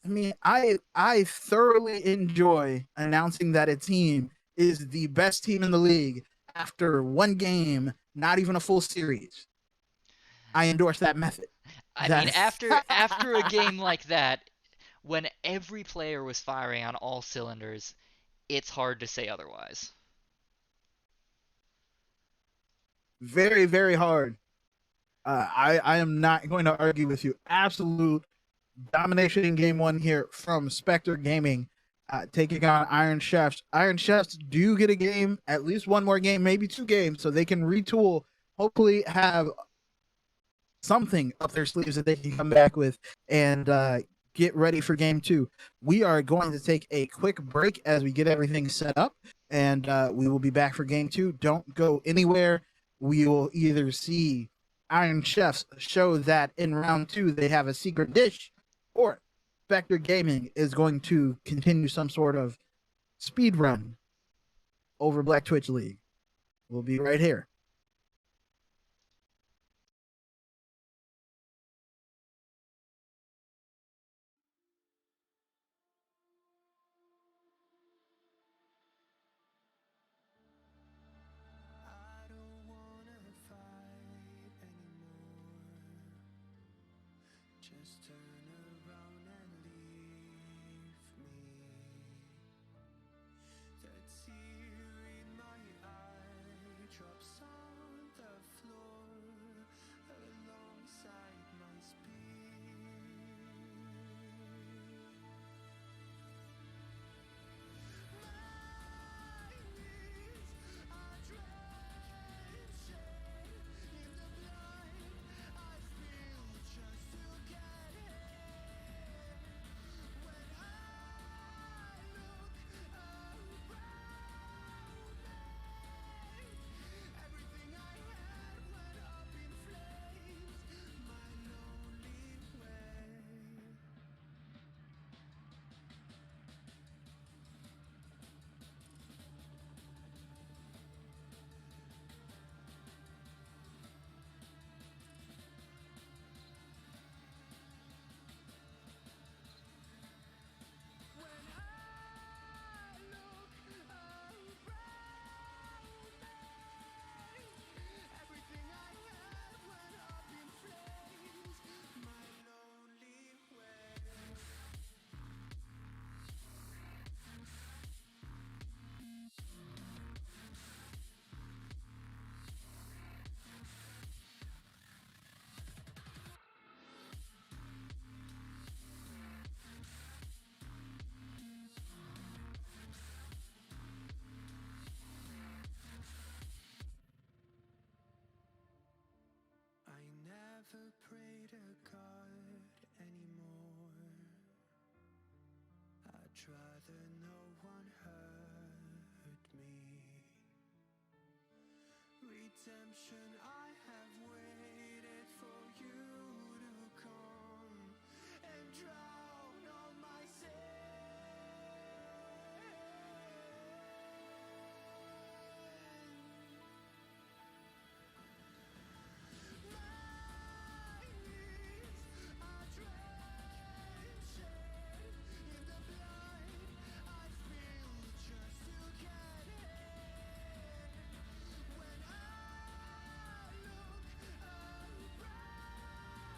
I mean, I thoroughly enjoy announcing that a team is the best team in the league after one game, not even a full series. I endorse that method. I mean, after a game like that, when every player was firing on all cylinders, it's hard to say otherwise. Very, very hard. I am not going to argue with you. Absolute domination in game 1 here from Spectre Gaming, taking on Iron Chefs. Iron Chefs do get a game, at least one more game, maybe 2 games, so they can retool, hopefully have something up their sleeves that they can come back with and get ready for game 2. We are going to take a quick break as we get everything set up, and we will be back for game 2. Don't go anywhere. We will either see Iron Chefs show that in round 2 they have a secret dish, or Spectre Gaming is going to continue some sort of speed run over Black Twitch League. We'll be right here. Just turn around and leave me. The tear in my eye drops never pray to God anymore. I'd rather no one hurt me. Redemption, I have waited for you to come and drown all my sin. My knees are drenched in the blood I spilled just to get it. When I look around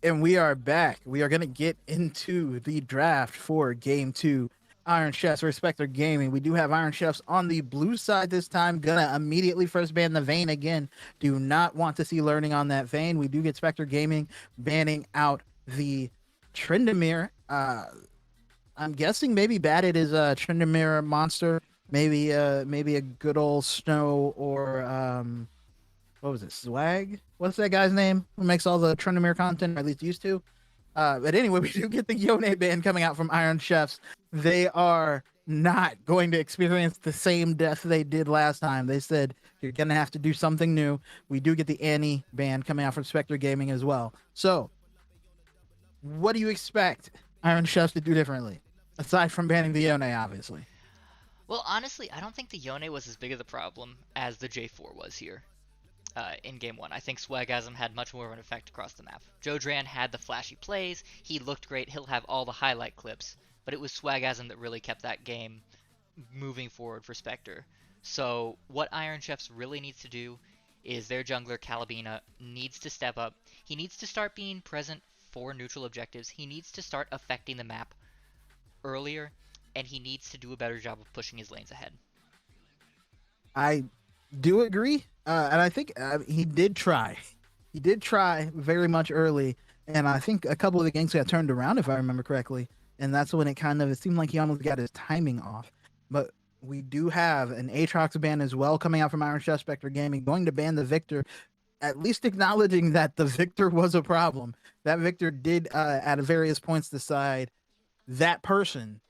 And we are back. We are going to get into the draft for game two. Iron Chefs versus Spectre Gaming. We do have Iron Chefs on the blue side this time. Gonna immediately first ban the Vayne again. Do not want to see learning on that Vayne. We do get Spectre Gaming banning out the Tryndamere. I'm guessing maybe batted is a Tryndamere monster. Maybe a good old Snow or what was it? Swag? What's that guy's name who makes all the Tryndamere content, or at least used to? But anyway, we do get the Yone band coming out from Iron Chefs. They are not going to experience the same death they did last time. They said you're gonna have to do something new. We do get the Annie band coming out from Spectre Gaming as well. So, what do you expect Iron Chefs to do differently, aside from banning the Yone, obviously? Well, honestly, I don't think the Yone was as big of the problem as the J4 was here. In game one, I think Swagasm had much more of an effect across the map. Jodran had the flashy plays, he looked great, he'll have all the highlight clips, but it was Swagasm that really kept that game moving forward for Spectre. So what Iron Chefs really needs to do is their jungler Calabina needs to step up. He needs to start being present for neutral objectives. He needs to start affecting the map earlier, and he needs to do a better job of pushing his lanes ahead. I do agree, and I think he did try. He did try very much early, and I think a couple of the games got turned around, if I remember correctly, and that's when it seemed like he almost got his timing off. But we do have an Aatrox ban as well coming out from Iron Chef Spectre Gaming, going to ban the Victor, at least acknowledging that the Victor was a problem. That Victor did, at various points, decide that person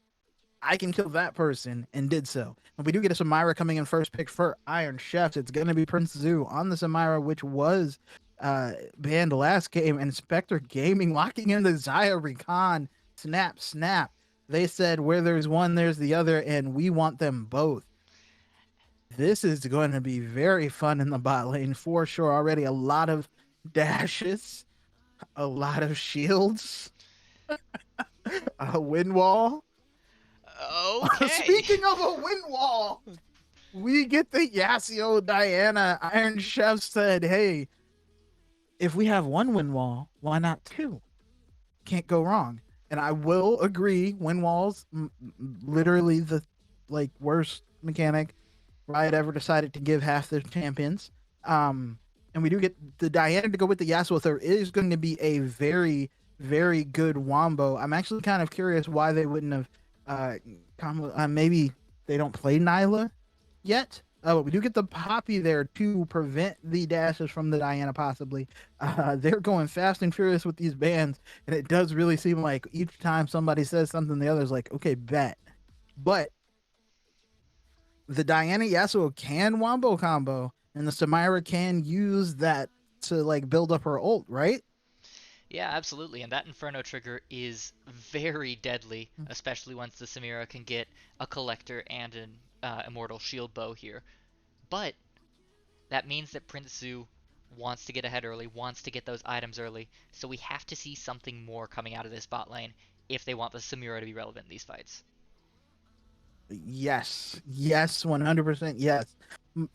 I can kill that person, and did so. And we do get a Samira coming in first pick for Iron Chefs. It's going to be Prince Zoo on the Samira, which was banned last game, and Spectre Gaming locking in the Xayah Recon. Snap, snap. They said where there's one, there's the other, and we want them both. This is going to be very fun in the bot lane for sure. Already a lot of dashes, a lot of shields, a wind wall. Okay. Speaking of a wind wall, we get the Yasuo Diana. Iron Chef said, hey, if we have one wind wall, why not two? Can't go wrong. And I will agree, wind walls, literally the worst mechanic Riot ever decided to give half their champions. And we do get the Diana to go with the Yasuo. There is going to be a very, very good wombo. I'm actually kind of curious why they wouldn't have maybe they don't play Nyla yet. But we do get the Poppy there to prevent the dashes from the Diana, possibly. They're going fast and furious with these bans, and it does really seem like each time somebody says something, the other's like, okay, bet. But the Diana Yasuo can wombo combo, and the Samira can use that to build up her ult, right? Yeah, absolutely. And that Inferno trigger is very deadly, especially once the Samira can get a Collector and an Immortal Shield Bow here. But that means that Prince Zoo wants to get ahead early, wants to get those items early, so we have to see something more coming out of this bot lane if they want the Samira to be relevant in these fights. Yes, 100% yes.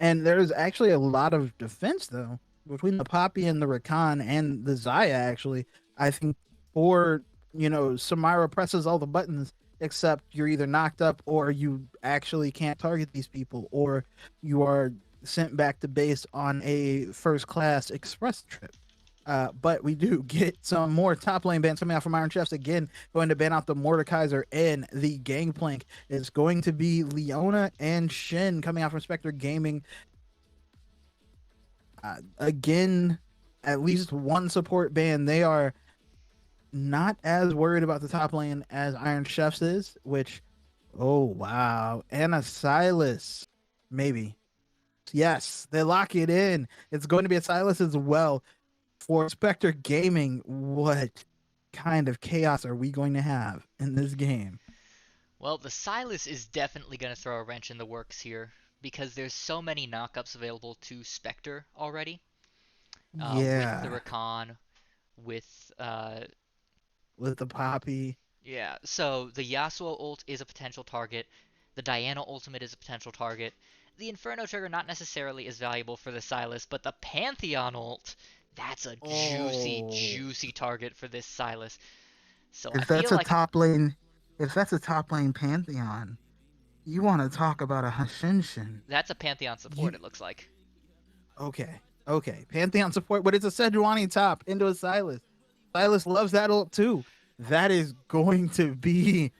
And there's actually a lot of defense, though, between the Poppy and the Rakan and the Xayah, actually. I think Samira presses all the buttons except you're either knocked up or you actually can't target these people, or you are sent back to base on a first class express trip. But we do get some more top lane bans coming out from Iron Chefs. Again, going to ban out the Mordekaiser and the Gangplank. It's going to be Leona and Shin coming out from Spectre Gaming. Again, at least one support ban. They are not as worried about the top lane as Iron Chefs is, which, oh, wow. And a Silas, maybe. Yes, they lock it in. It's going to be a Silas as well. For Spectre Gaming, what kind of chaos are we going to have in this game? Well, the Silas is definitely going to throw a wrench in the works here, because there's so many knockups available to Spectre already. With the Yeah, Rakan, with with the Poppy. yeah, so the Yasuo ult is a potential target. The Diana ultimate is a potential target. The Inferno trigger not necessarily as valuable for the Silas, but the Pantheon ult That's a juicy, Oh, juicy target for this Silas. So I If feel that's a like top lane, if that's a top lane pantheon, you want to talk about a Hashinshin. that's a Pantheon support, you it looks like. okay? Okay, Pantheon support, but it's a Sejuani top into a Silas. Silas loves that ult too. That is going to be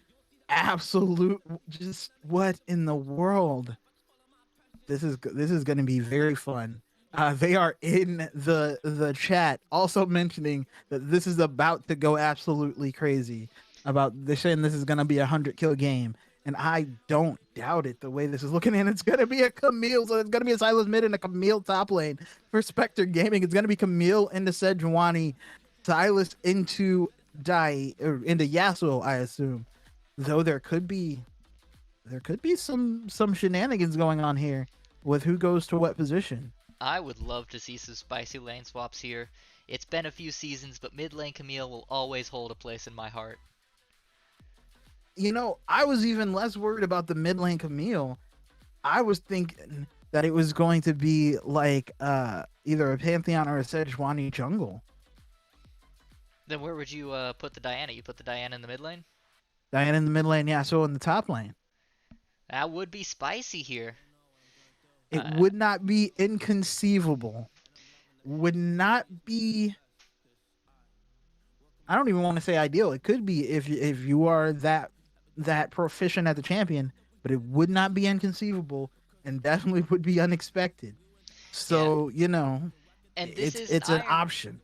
absolute. Just what in the world? This is going to be very fun. They are in the chat also mentioning that this is about to go absolutely crazy. About they're saying this is going to be 100 kill game, and I don't doubt it. The way this is looking, and it's going to be a Camille, so it's going to be a Silas mid and a Camille top lane for Spectre Gaming. It's going to be Camille into Sejuani, Silas into Dai or into Yasuo, I assume. Though there could be some shenanigans going on here with who goes to what position. I would love to see some spicy lane swaps here. It's been a few seasons, but mid lane Camille will always hold a place in my heart. I was even less worried about the mid lane Camille. I was thinking that it was going to be like either a Pantheon or a Sejuani jungle. Then where would you put the Diana? You put the Diana in the mid lane? Diana in the mid lane, Yasuo in the top lane. That would be spicy here. It would not be inconceivable. Would not be. I don't even want to say ideal. It could be if you are that proficient at the champion, but it would not be inconceivable and definitely would be unexpected. Yeah. So And this is it's an option.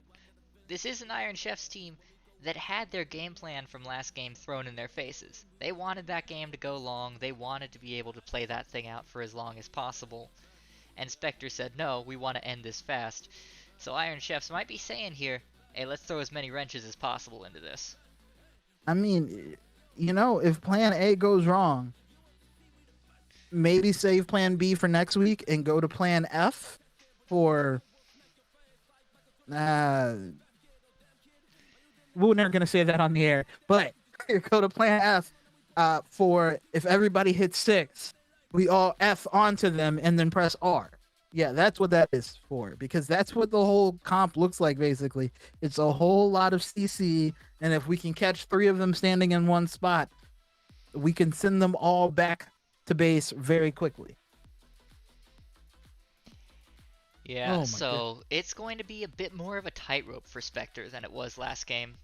This is an Iron Chef's team that had their game plan from last game thrown in their faces. They wanted that game to go long. They wanted to be able to play that thing out for as long as possible. And Spectre said, no, we want to end this fast. So Iron Chefs might be saying here, hey, let's throw as many wrenches as possible into this. I mean, if plan A goes wrong, maybe save plan B for next week and go to plan F for we're never gonna say that on the air, but go to plan F for if everybody hits 6, we all F onto them and then press R. Yeah, that's what that is for, because that's what the whole comp looks like. Basically, it's a whole lot of CC, and if we can catch 3 of them standing in one spot, we can send them all back to base very quickly. Yeah, so it's going to be a bit more of a tightrope for Spectre than it was last game.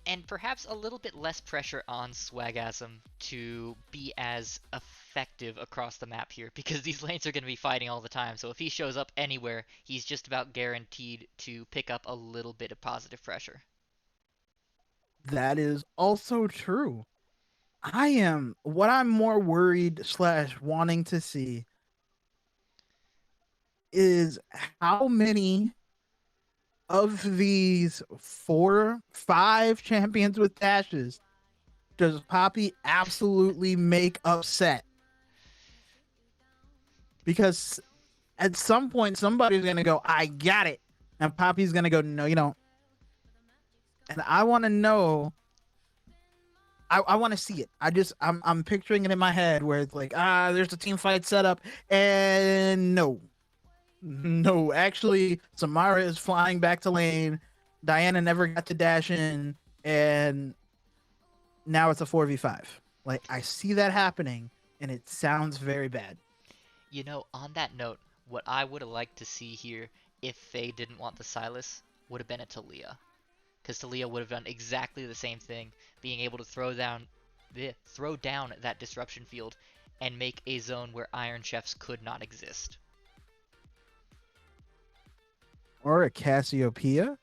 And perhaps a little bit less pressure on Swagasm to be as effective across the map here, because these lanes are going to be fighting all the time. So if he shows up anywhere, he's just about guaranteed to pick up a little bit of positive pressure. That is also true. What I'm more worried / wanting to see is how many of these 4-5 champions with dashes does Poppy absolutely make upset? Because at some point somebody's gonna go, I got it, and Poppy's gonna go, no, you don't. And I want to know. I want to see it. I'm picturing it in my head where it's like, there's a team fight setup, and no, actually, Samara is flying back to lane. Diana never got to dash in, and now it's a 4v5. Like, I see that happening, and it sounds very bad. On that note, what I would have liked to see here, if they didn't want the Silas, would have been a Talia. Because Talia would have done exactly the same thing, being able to throw down that disruption field and make a zone where Iron Chefs could not exist. Or a Cassiopeia.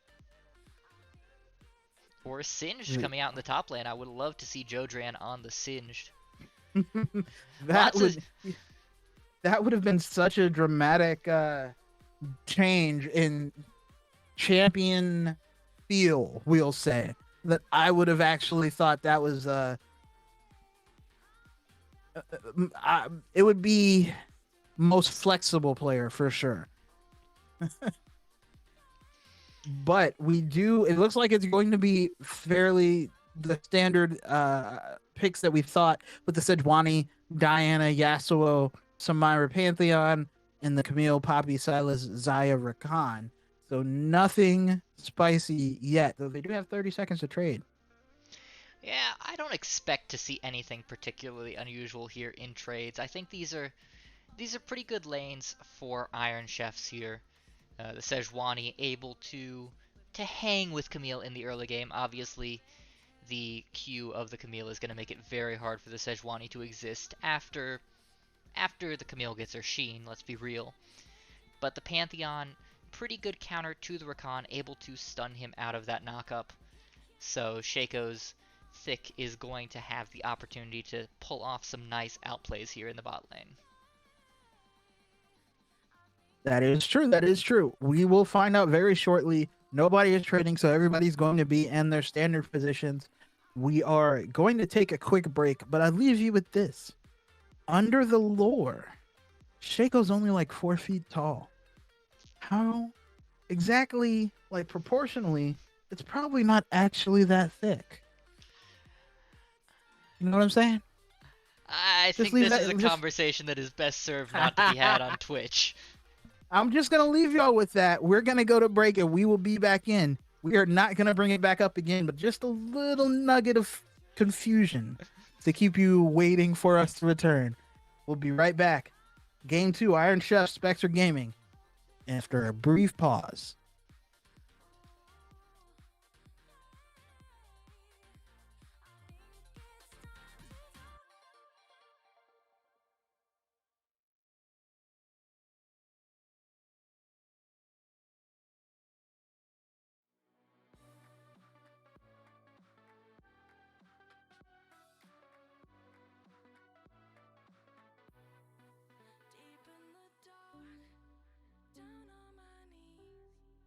Or a Singed coming out in the top lane. I would love to see Jodran on the Singed. that would have been such a dramatic change in champion feel, we'll say, that I would have actually thought that was it would be most flexible player for sure. But it looks like it's going to be fairly the standard picks that we thought, with the Sejuani, Diana, Yasuo, Samira Pantheon, and the Camille, Poppy, Silas, Zaya, Rakan. So nothing spicy yet, though they do have 30 seconds to trade. Yeah, I don't expect to see anything particularly unusual here in trades. I think these are pretty good lanes for Iron Chefs here. The Sejuani able to hang with Camille in the early game. Obviously, the Q of the Camille is going to make it very hard for the Sejuani to exist after the Camille gets her Sheen, let's be real. But the Pantheon, pretty good counter to the Rakan, able to stun him out of that knockup. So Shaco's Thick is going to have the opportunity to pull off some nice outplays here in the bot lane. That is true. That is true. We will find out very shortly. Nobody is trading, so everybody's going to be in their standard positions. We are going to take a quick break, but I leave you with this. Under the lore, Shaco's only like 4 feet tall. How exactly, like proportionally, it's probably not actually that thick. You know what I'm saying? I Just think leave this that. is a Just conversation that is best served not to be had on Twitch. I'm just gonna leave y'all with that. We're gonna go to break and we will be back in. We are not gonna bring it back up again, but just a little nugget of confusion to keep you waiting for us to return. We'll be right back. Game 2, Iron Chef Spectre Gaming. After a brief pause. Deep in the dark, down on my knees.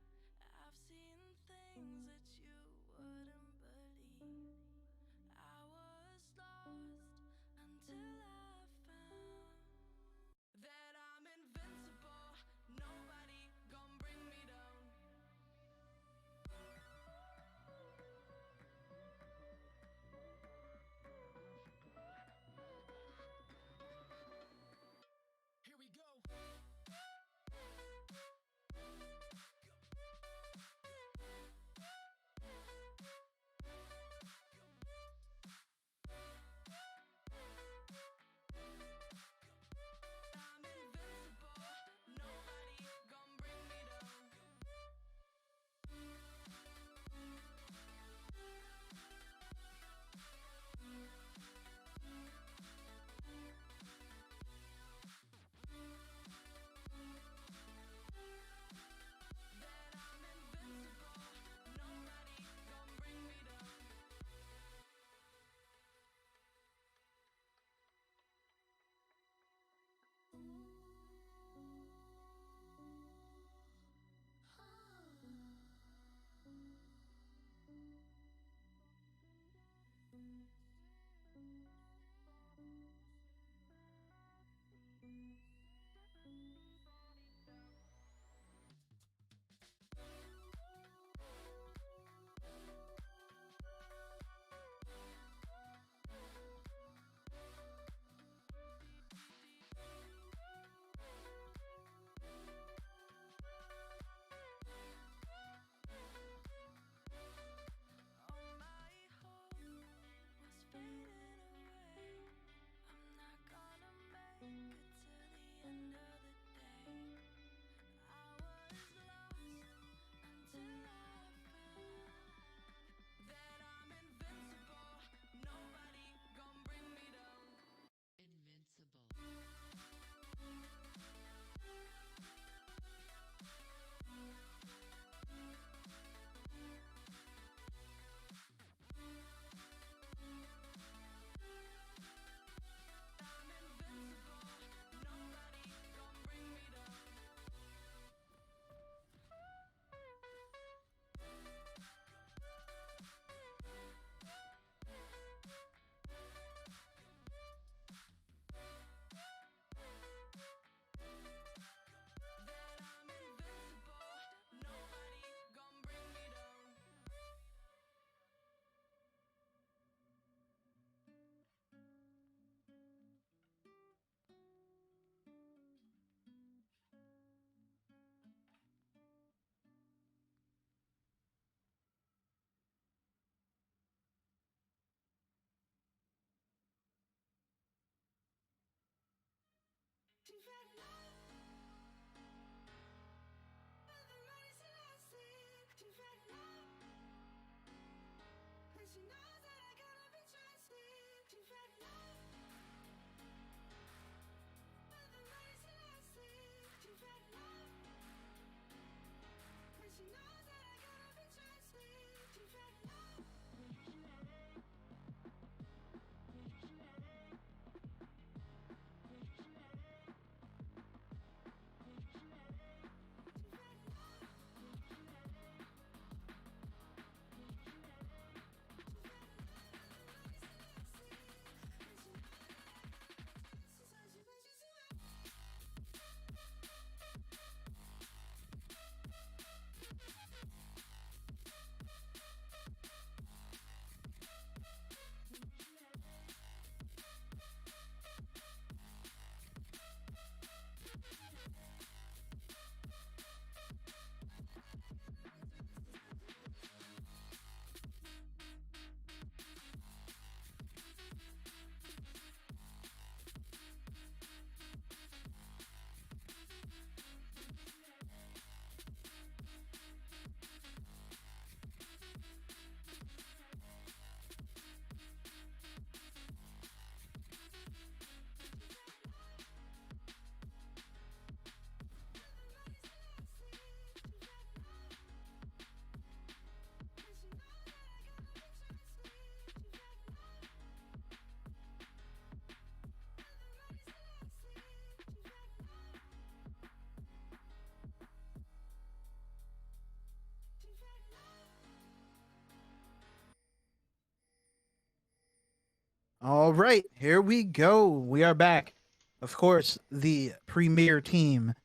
All right, here we go. We are back. Of course, the premier team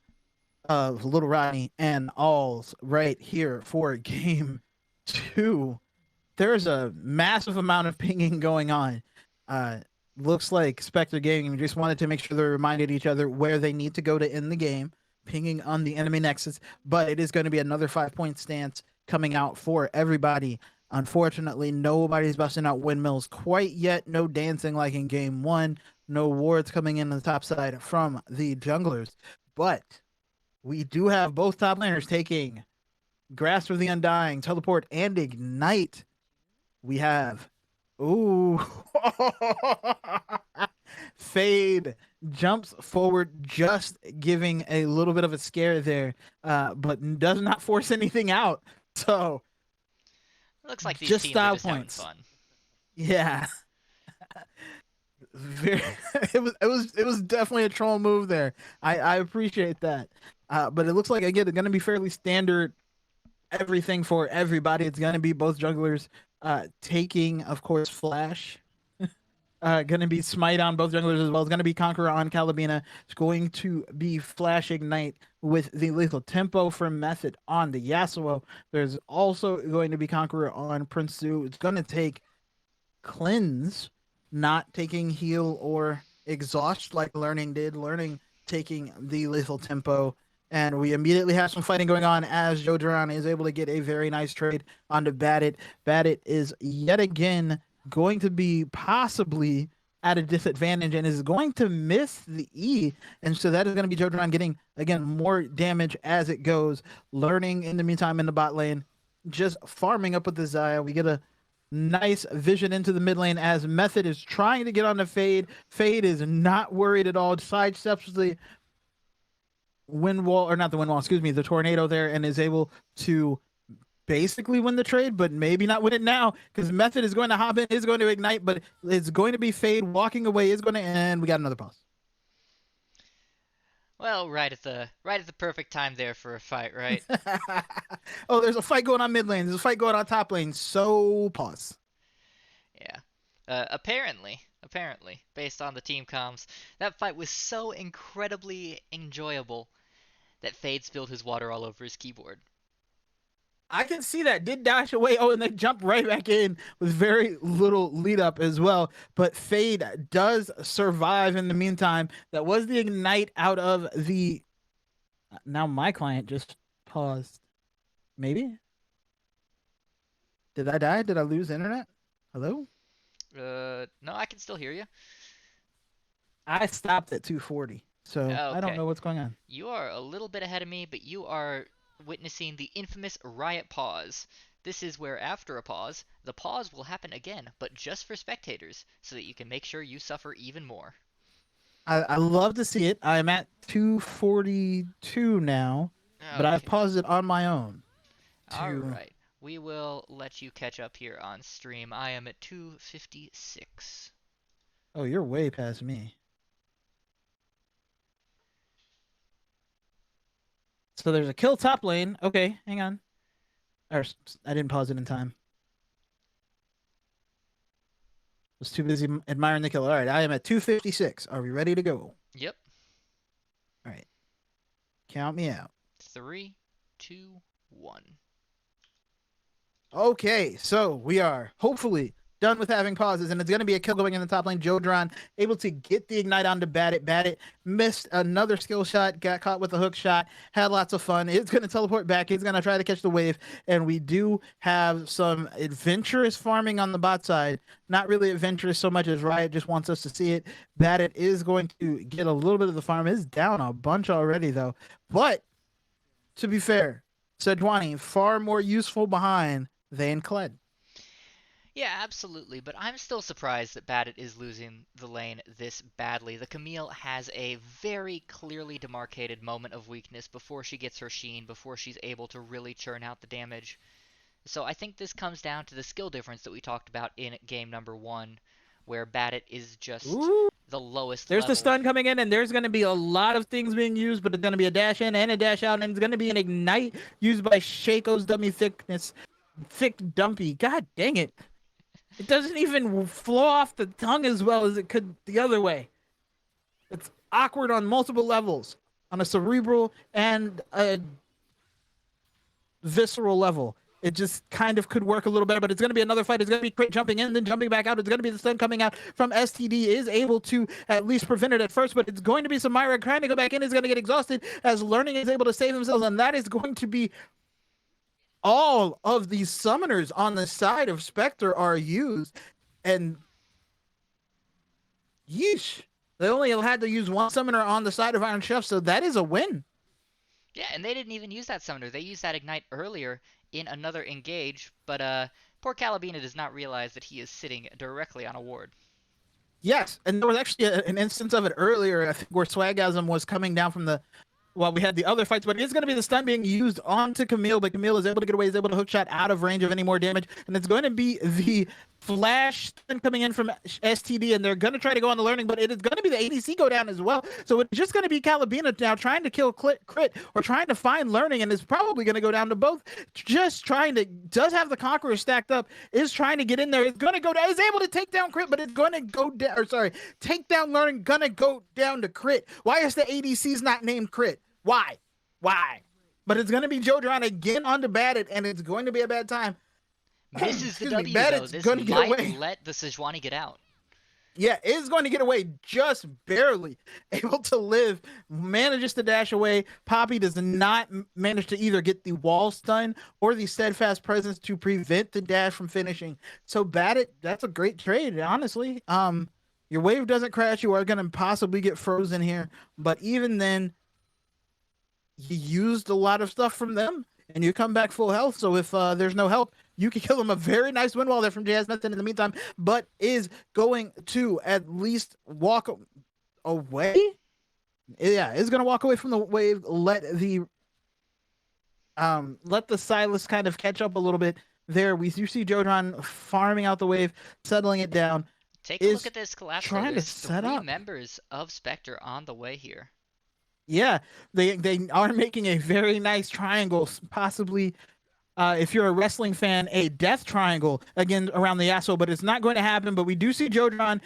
of Little Rodney and Aulz right here for game 2. There's a massive amount of pinging going on. Uh, Looks like Spectre Gaming just wanted to make sure they reminded each other where they need to go to end the game, pinging on the enemy nexus. But it is going to be another 5-point stance coming out for everybody. Unfortunately, nobody's busting out windmills quite yet. No dancing like in game 1. No wards coming in on the top side from the junglers. But we do have both top laners taking Grasp of the Undying, Teleport, and Ignite. We have, ooh, Fade jumps forward, just giving a little bit of a scare there, but does not force anything out. So It looks like these just teams are style just points. having fun. Yeah. Very, it was definitely a troll move there. I appreciate that. But it looks like again it's gonna be fairly standard everything for everybody. It's gonna be both jugglers taking, of course, Flash. Gonna be Smite on both junglers as well. It's gonna be Conqueror on Calabina. It's going to be Flash Ignite with the lethal tempo for Method on the Yasuo. There's also going to be Conqueror on Prince Su. It's gonna take Cleanse, not taking heal or exhaust like Learning did. Learning taking the lethal tempo. And we immediately have some fighting going on as Joe Duran is able to get a very nice trade onto Badit. Badit is yet again going to be possibly at a disadvantage and is going to miss the E. And so that is going to be Joe Duran getting, again, more damage as it goes. Learning in the meantime in the bot lane, just farming up with the Xayah. We get a nice vision into the mid lane as Method is trying to get on the Fade. Fade is not worried at all. Sidesteps the wind wall, or not the wind wall, excuse me, the tornado there, and is able to basically win the trade, but maybe not win it now because Method is going to hop in, is going to ignite, but it's going to be Fade walking away, is going to end. We got another pause. Well, right at the perfect time there for a fight, right? Oh, there's a fight going on mid lane. There's a fight going on top lane. So pause. Yeah. Apparently, based on the team comms, that fight was so incredibly enjoyable that Fade spilled his water all over his keyboard. I can see that. Did dash away. Oh, and then jump right back in with very little lead up as well. But Fade does survive in the meantime. That was the ignite out of the. Now my client just paused. Maybe? Did I die? Did I lose internet? Hello? No, I can still hear you. I stopped at 240. So I don't Okay. know what's going on. You are a little bit ahead of me, but you are witnessing the infamous riot pause. This is where, after a pause, the pause will happen again, but just for spectators, so that you can make sure you suffer even more. I love to see it. I'm at 242 now, but I've Okay. paused it on my own. To Alright. We will let you catch up here on stream. I am at 256. Oh, you're way past me. So there's a kill top lane. Okay, hang on. I didn't pause it in time. Was too busy admiring the kill. All right, I am at 256. Are we ready to go? Yep. All right. Count me out. 3, 2, 1. Okay, so we are hopefully done with having pauses, and it's going to be a kill going in the top lane. Jodron able to get the ignite onto Badit. Badit missed another skill shot, got caught with a hook shot, had lots of fun. It's going to teleport back. He's going to try to catch the wave, and we do have some adventurous farming on the bot side. Not really adventurous so much as Riot just wants us to see it. Badit is going to get a little bit of the farm. Is down a bunch already, though. But to be fair, Sejuani far more useful behind than Kled. Yeah, absolutely, but I'm still surprised that Badit is losing the lane this badly. The Camille has a very clearly demarcated moment of weakness before she gets her Sheen, before she's able to really churn out the damage. So I think this comes down to the skill difference that we talked about in game number 1, where Badit is just Ooh. the lowest There's level. the stun coming in, and there's going to be a lot of things being used, but it's going to be a dash in and a dash out, and it's going to be an ignite used by Shaco's dummy thickness. Thick dumpy. God dang it. It doesn't even flow off the tongue as well as it could the other way. It's awkward on multiple levels, on a cerebral and a visceral level. It just kind of could work a little better, but it's going to be another fight. It's going to be Crit jumping in, then jumping back out. It's going to be the stun coming out from STD. Is able to at least prevent it at first, but it's going to be Samira trying to go back in. Is going to get exhausted as Learning is able to save themselves, and that is going to be all of these summoners on the side of Spectre are used, and yeesh, they only had to use one summoner on the side of Iron Chef, so that is a win. Yeah, and they didn't even use that summoner. They used that ignite earlier in another engage, but poor Calabina does not realize that he is sitting directly on a ward. Yes, and there was actually an instance of it earlier, I think, where Swagasm was coming down from the. Well, we had the other fights, but it's going to be the stun being used onto Camille, but Camille is able to get away, is able to hook shot out of range of any more damage, and it's going to be the flash stun coming in from STD, and they're going to try to go on the Learning, but it is going to be the ADC go down as well, so it's just going to be Calabina now trying to kill Crit or trying to find Learning, and it's probably going to go down to both, just trying to, does have the Conqueror stacked up, is trying to get in there, is going to go down, is able to take down Crit, but it's going to go down, or sorry, take down Learning, going to go down to Crit. Why is the ADC's not named Crit? Why? But it's going to be Jodron again onto Badit, and it's going to be a bad time. Misses the W, Badit's though. This going to get away. might let the Sejuani get out. Yeah, is going to get away just barely. Able to live, manages to dash away. Poppy does not manage to either get the wall stun or the steadfast presence to prevent the dash from finishing. So Badit, that's a great trade, honestly. Your wave doesn't crash. You are going to possibly get frozen here. But even then, you used a lot of stuff from them, and you come back full health. So if there's no help, you can kill them. A very nice win wall there from JS Method in the meantime, but is going to at least walk away. Yeah, is going to walk away from the wave. Let the Silas kind of catch up a little bit there. We do see Jodron farming out the wave, settling it down. Take a look at this collapse. Trying There's to set 3 up. members of Spectre on the way here. Yeah, they are making a very nice triangle, possibly, if you're a wrestling fan, a death triangle again around the Yasuo, but it's not going to happen. But we do see Jodron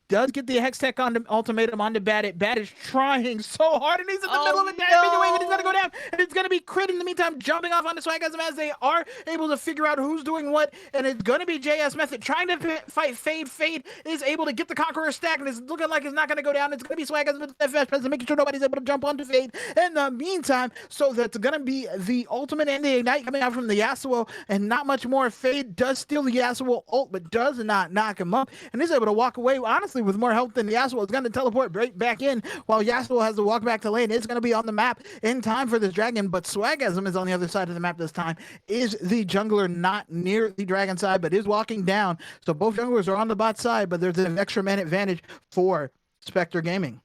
does get the Hextech on the ultimatum onto Badit. Badit's trying so hard, and he's in the middle of a dash wave, and he's going to go down, and it's going to be Crit in the meantime, jumping off onto Swagasm as they are able to figure out who's doing what, and it's going to be JS Method trying to fight Fade. Fade is able to get the Conqueror stack, and it's looking like it's not going to go down. It's going to be Swagasm with the FS presence, making sure nobody's able to jump onto Fade in the meantime. So that's going to be the ultimate and the ignite coming out from the Yasuo, and not much more. Fade does steal the Yasuo ult, but does not knock him up, and is able to walk away, honestly, with more health than Yasuo. Is going to teleport right back in, while Yasuo has to walk back to lane. It's going to be on the map in time for this dragon, but Swagasm is on the other side of the map this time. Is the jungler not near the dragon side, but is walking down. So both junglers are on the bot side, but there's an extra man advantage for Spectre Gaming.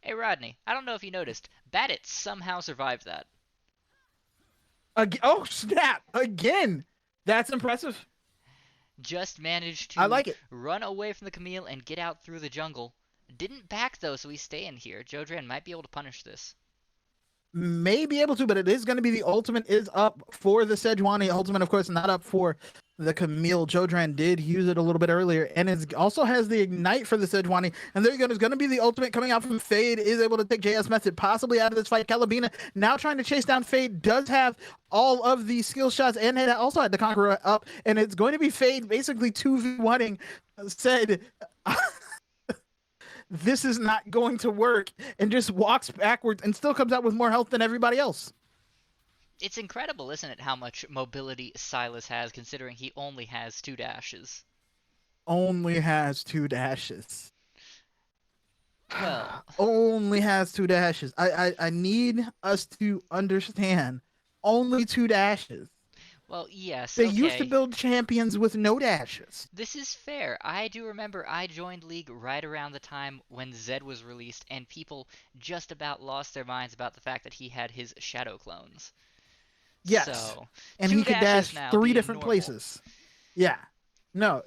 Hey Rodney, I don't know if you noticed, Badit somehow survived that. Oh snap! Again, that's impressive. Just managed to I like it. run away from the Camille and get out through the jungle. Didn't back though, so he's staying here. Jodran might be able to punish this. May be able to, but it is going to be the ultimate is up for the Sejuani. Ultimate, of course, not up for the Camille. Jodran did use it a little bit earlier, and it also has the ignite for the Sejuani. And there you go. There's going to be the ultimate coming out from Fade. Is able to take JS Method possibly out of this fight. Calabina now trying to chase down Fade. Does have all of the skill shots and also had the Conqueror up. And it's going to be Fade basically 2v1ing said... this is not going to work, and just walks backwards and still comes out with more health than everybody else. It's incredible, isn't it, how much mobility Silas has, considering he only has 2 dashes. Only has 2 dashes. Well, only has 2 dashes. I need us to understand. Only 2 dashes. Well, yes, They okay. used to build champions with no dashes. This is fair. I do remember I joined League right around the time when Zed was released, and people just about lost their minds about the fact that he had his shadow clones. Yes, so, and 2 he could dash now 3 being different normal. places. Yeah, no,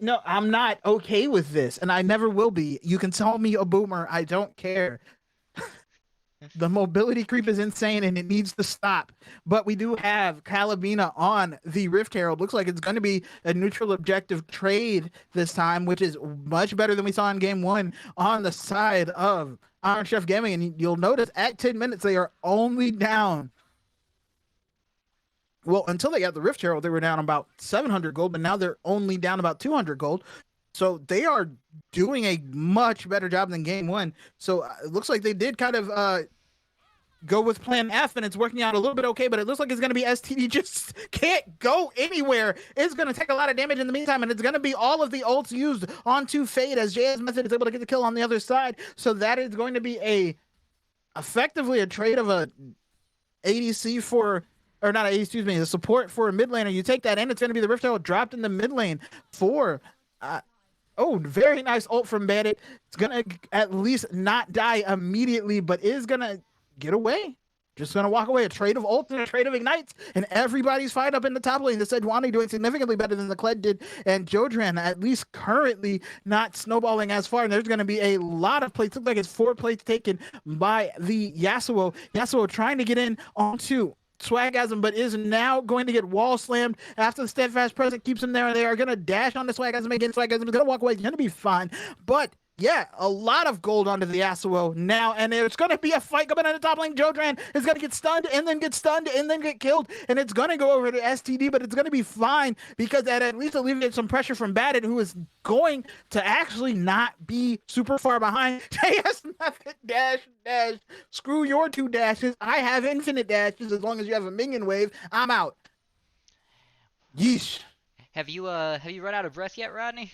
no, I'm not okay with this, and I never will be. You can tell me a boomer, I don't care. The mobility creep is insane, and it needs to stop. But we do have Calabina on the Rift Herald. Looks like it's going to be a neutral objective trade this time, which is much better than we saw in Game 1 on the side of Iron Chef Gaming. And you'll notice at 10 minutes, they are only down. Well, until they got the Rift Herald, they were down about 700 gold, but now they're only down about 200 gold. So they are doing a much better job than Game 1. So it looks like they did kind of go with Plan F, and it's working out a little bit okay, but it looks like it's going to be STD just can't go anywhere. It's going to take a lot of damage in the meantime, and it's going to be all of the ults used onto Fade as JS Method is able to get the kill on the other side. So that is going to be effectively a trade of a ADC for... or not, excuse me, the support for a mid laner. You take that, and it's going to be the Rift Herald dropped in the mid lane for... oh, very nice ult from Bandit. It's going to at least not die immediately, but is going to get away. Just going to walk away. A trade of ults and a trade of ignites, and everybody's fight up in the top lane. The Sejuani doing significantly better than the Kled did, and Jodran at least currently not snowballing as far, and there's going to be a lot of plates. Looks like it's 4 plates taken by the Yasuo. Yasuo trying to get in onto Swagasm, but is now going to get wall slammed after the steadfast present keeps him there, and they are going to dash on the Swagasm again. Swagasm is going to walk away. It's going to be fine, but yeah, a lot of gold onto the Yasuo now, and there's going to be a fight coming in the top lane. Jodran is going to get stunned and then get stunned and then get killed, and it's going to go over to STD, but it's going to be fine because that at least alleviates some pressure from Badit, who is going to actually not be super far behind. JS Method dash. Screw your 2 dashes. I have infinite dashes as long as you have a minion wave. I'm out. Yeesh. Have you run out of breath yet, Rodney?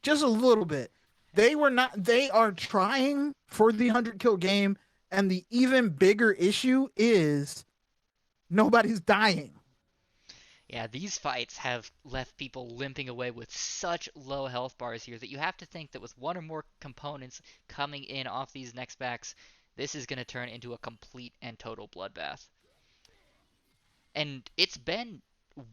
Just a little bit. They are trying for the 100 kill game, and the even bigger issue is nobody's dying. Yeah, these fights have left people limping away with such low health bars here that you have to think that with 1 or more components coming in off these next backs, this is going to turn into a complete and total bloodbath. And it's been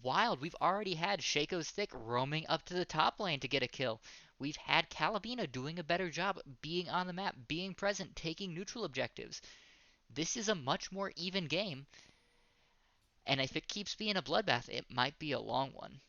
wild. We've already had Shaco's Stick roaming up to the top lane to get a kill. We've had Calabina doing a better job being on the map, being present, taking neutral objectives. This is a much more even game. And if it keeps being a bloodbath, it might be a long one.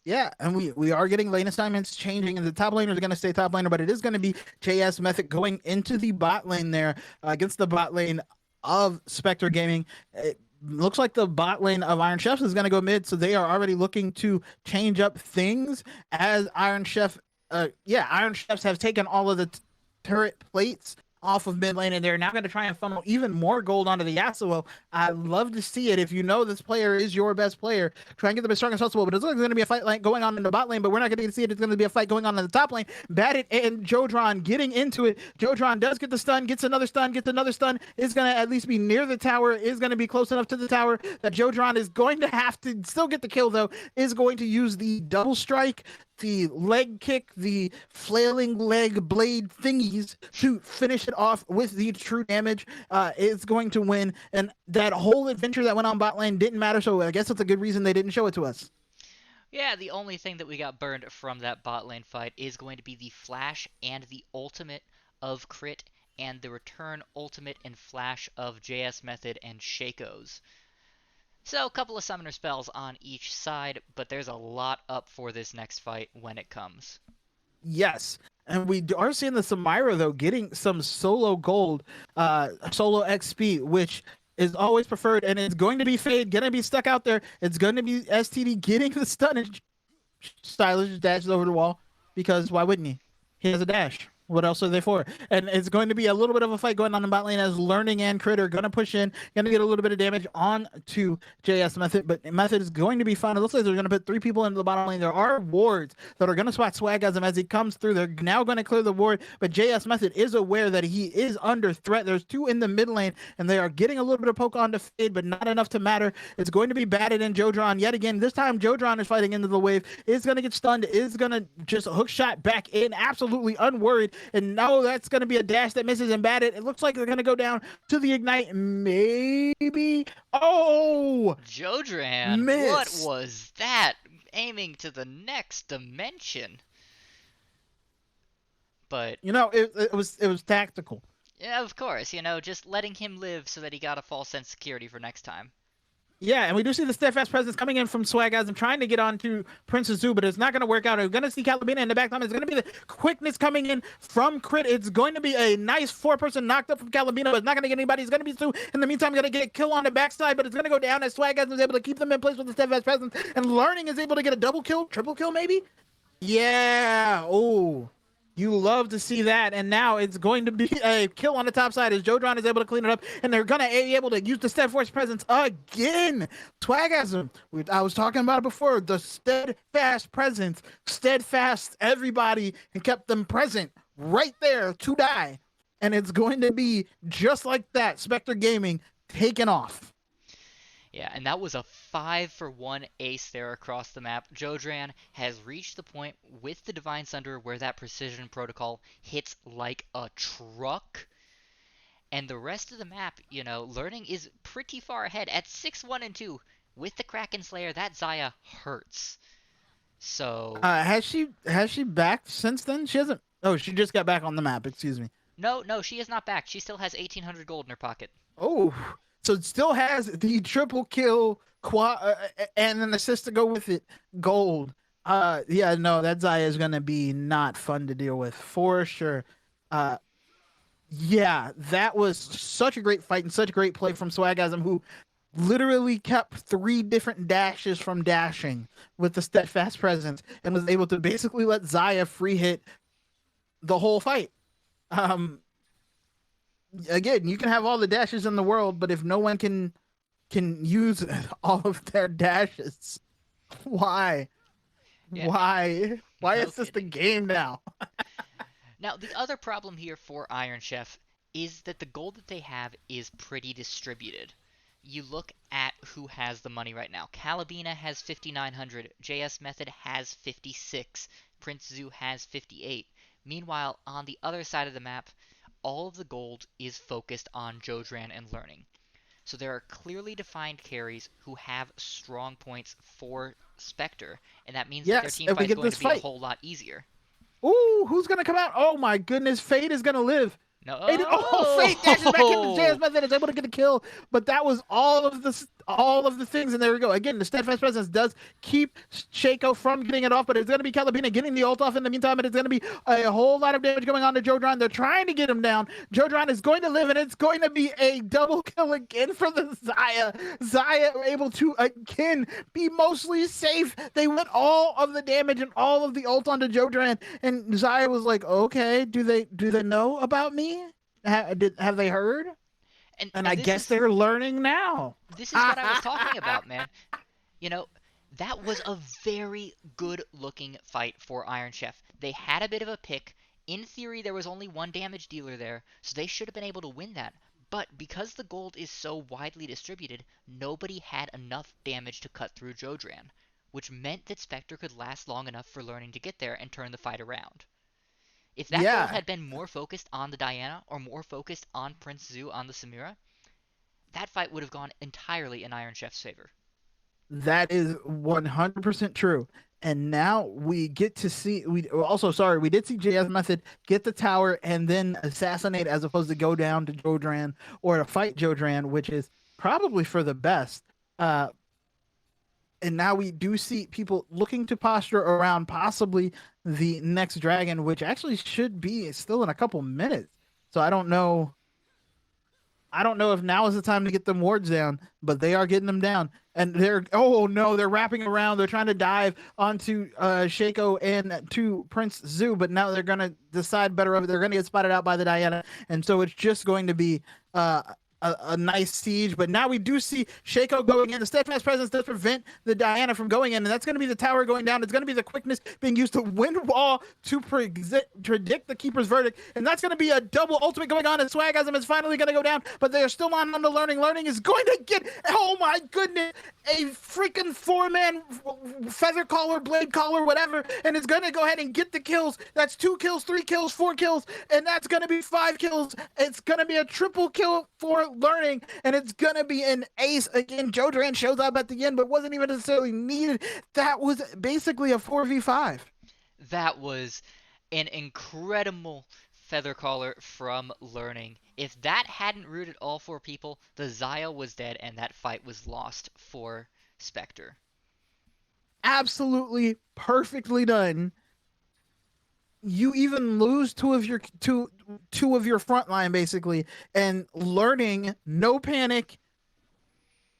Yeah, and we are getting lane assignments changing, and the top laner is going to stay top laner, but it is going to be JS Method going into the bot lane there against the bot lane of Spectre Gaming. It looks like the bot lane of Iron Chefs is going to go mid, so they are already looking to change up things as Iron Chefs have taken all of the turret plates off of mid lane, and they're now going to try and funnel even more gold onto the Yasuo. I love to see it. If you know this player is your best player, try and get them as strong as possible. But it's going to be a fight like going on in the bot lane, but we're not going to see it. It's going to be a fight going on in the top lane. Batted and Jodron getting into it. Jodron does get the stun, gets another stun, is going to at least be near the tower, is going to be close enough to the tower that Jodron is going to have to still get the kill, though, is going to use the double strike, the leg kick, the flailing leg blade thingies to finish it off with the true damage. Is going to win, and that whole adventure that went on bot lane didn't matter, so I guess that's a good reason they didn't show it to us. Yeah, the only thing that we got burned from that bot lane fight is going to be the flash and the ultimate of Crit, and the return ultimate and flash of JS Method and Shaco's. So a couple of summoner spells on each side, but there's a lot up for this next fight when it comes. Yes. And we are seeing the Samira, though, getting some solo gold, solo XP, which is always preferred. And it's going to be Fade, going to be stuck out there. It's going to be STD getting the stun, and Stylish dashes over the wall, because why wouldn't he? He has a dash. What else are they for? And it's going to be a little bit of a fight going on in bot lane, as Learning and Crit are going to push in, going to get a little bit of damage on to JS Method, but Method is going to be fine. It looks like they're going to put 3 people into the bottom lane. There are wards that are going to spot Swagasm as he comes through. They're now going to clear the ward, but JS Method is aware that he is under threat. There's 2 in the mid lane, and they are getting a little bit of poke on to Fade, but not enough to matter. It's going to be batted in Jodron yet again. This time, Jodron is fighting into the wave, is going to get stunned, is going to just hook shot back in, absolutely unworried. And no, that's going to be a dash that misses and batted. It looks like they're going to go down to the ignite. Maybe. Oh! Jodran, miss. What was that? Aiming to the next dimension. But it was tactical. Yeah, of course. Just letting him live so that he got a false sense of security for next time. Yeah, and we do see the steadfast presence coming in from Swagasm, trying to get onto Princess Zoo, but it's not going to work out. We're going to see Calabina in the back time. It's going to be the quickness coming in from Crit. It's going to be a nice 4-person knocked up from Calabina, but it's not going to get anybody. It's going to be Zoo. In the meantime, going to get a kill on the backside, but it's going to go down as Swagasm is able to keep them in place with the steadfast presence, and Learning is able to get a double kill, triple kill maybe? Yeah. Oh. You love to see that, and now it's going to be a kill on the top side as Jodron is able to clean it up, and they're going to be able to use the steadfast presence again. Swagasm, I was talking about it before, the steadfast presence, steadfast everybody, and kept them present right there to die. And it's going to be just like that, Spectre Gaming taken off. Yeah, and that was a 5-for-1 ace there across the map. Jodran has reached the point with the Divine Sunder where that precision protocol hits like a truck. And the rest of the map, Learning is pretty far ahead at 6-1 and 2. With the Kraken Slayer, that Xayah hurts. So has she backed since then? She hasn't. Oh, she just got back on the map, excuse me. No, she is not back. She still has 1,800 gold in her pocket. Oh. So it still has the triple kill, and an assist to go with it, gold. Yeah, no, that Xayah is going to be not fun to deal with, for sure. Yeah, that was such a great fight and such a great play from Swagasm, who literally kept 3 different dashes from dashing with the steadfast presence, and was able to basically let Xayah free hit the whole fight. Again, you can have all the dashes in the world, but if no one can use all of their dashes, why? Yeah. Why is this the game now? Now, the other problem here for Iron Chef is that the gold that they have is pretty distributed. You look at who has the money right now. Calabina has 5,900, JS Method has 56, Prince Zoo has 58. Meanwhile, on the other side of the map, all of the gold is focused on Jodran and Learning. So there are clearly defined carries who have strong points for Spectre, and that means that their team fight is going to be a whole lot easier. Ooh, who's going to come out? Oh my goodness, Fade is going to live. No. Fade dashes back into JS Method, is able to get a kill, but that was all of the things, and there we go. Again, the steadfast presence does keep Shaco from getting it off, but it's going to be Calabina getting the ult off in the meantime, and it's going to be a whole lot of damage going on to Jodron. They're trying to get him down. Jodron is going to live, and it's going to be a double kill again for the Xayah. Xayah were able to again be mostly safe. They went all of the damage and all of the ult onto Jodron, and Xayah was like, okay, do they know about me? Have they heard? And And I and this guess is they're learning now. this is what I was talking about, man. You know, that was a very good looking fight for Iron Chef. They had a bit of a pick. In theory, there was only one damage dealer there, so they should have been able to win that. But because the gold is so widely distributed, nobody had enough damage to cut through Jodran, which meant that Spectre could last long enough for Learning to get there and turn the fight around. If that gold Yeah, had been more focused on the Diana or more focused on Prince Zu on the Samira, that fight would have gone entirely in Iron Chef's favor. that is 100% true. And now we get to see. We also, sorry, we did see JS Method get the tower and then assassinate, as opposed to go down to Jodran or to fight Jodran, which is probably for the best. Uh, and now we do see people looking to posture around possibly the next dragon, which actually should be still in a couple minutes. So I don't know. I don't know if now is the time to get them wards down, but they are getting them down. And they're, oh no, they're wrapping around. They're trying to dive onto Shaco and to Prince Zu, but now they're gonna decide better of it. They're gonna get spotted out by the Diana, and so it's just going to be a nice siege. But now we do see Shaco going in. The steadfast presence does prevent the Diana from going in, and that's going to be the tower going down. It's going to be the quickness being used to win wall to predict the keeper's verdict, and that's going to be a double ultimate going on. And Swagasm is finally going to go down, but they are still on the Learning. Learning is going to get, oh my goodness, a freaking 4-man feather collar, blade collar, whatever, and it's going to go ahead and get the kills. That's 2 kills, 3 kills, 4 kills, and that's going to be 5 kills. It's going to be a triple kill for Learning, and it's going to be an ace. Again, Jodran shows up at the end, but wasn't even necessarily needed. That was basically a 4v5. That was an incredible feather collar from Learning. If that hadn't rooted all 4 people, the Xayah was dead and that fight was lost for Spectre. Absolutely perfectly done. You even lose two of your front line basically, and Learning, no panic,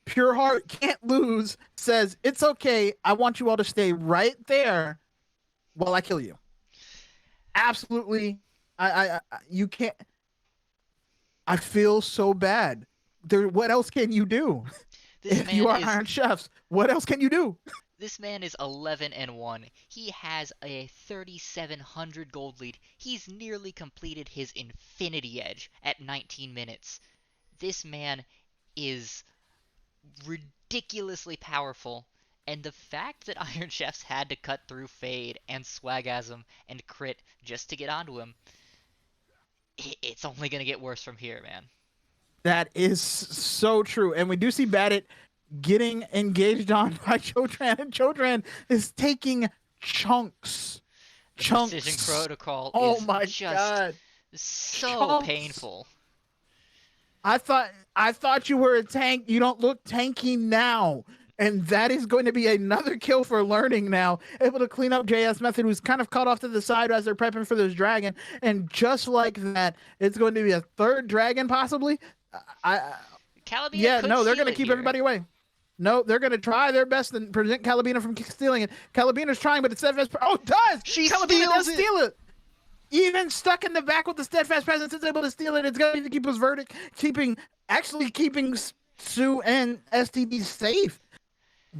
pure heart, can't lose, says it's okay. I want you all to stay right there while I kill you. Absolutely, I you can't. I feel so bad. There, what else can you do? This If you are man is Iron Chefs, what else can you do? This man is 11-1. He has a 3,700 gold lead. He's nearly completed his Infinity Edge at 19 minutes. This man is ridiculously powerful, and the fact that Iron Chefs had to cut through Fade and Swagasm and Crit just to get onto him, it's only going to get worse from here, man. That is so true. And we do see Badit getting engaged on by Jodran, and Jodran is taking chunks. The Chunks. Precision Protocol Oh is my just god. so Chunks. painful. I thought you were a tank. You don't look tanky now. And that is going to be another kill for Learning now. Able to clean up JS Method, who's kind of caught off to the side as they're prepping for this dragon. And just like that, it's going to be a 3rd dragon, possibly. Calabina Yeah, could no, they're steal going to it keep here. everybody away. No, they're going to try their best and prevent Calabina from stealing it. Calabina's trying, but the steadfast. Oh, it does! She Calabina does steals it! steal it! Even stuck in the back with the steadfast presence, is able to steal it. It's going to keep his verdict, keeping Sue and STD safe.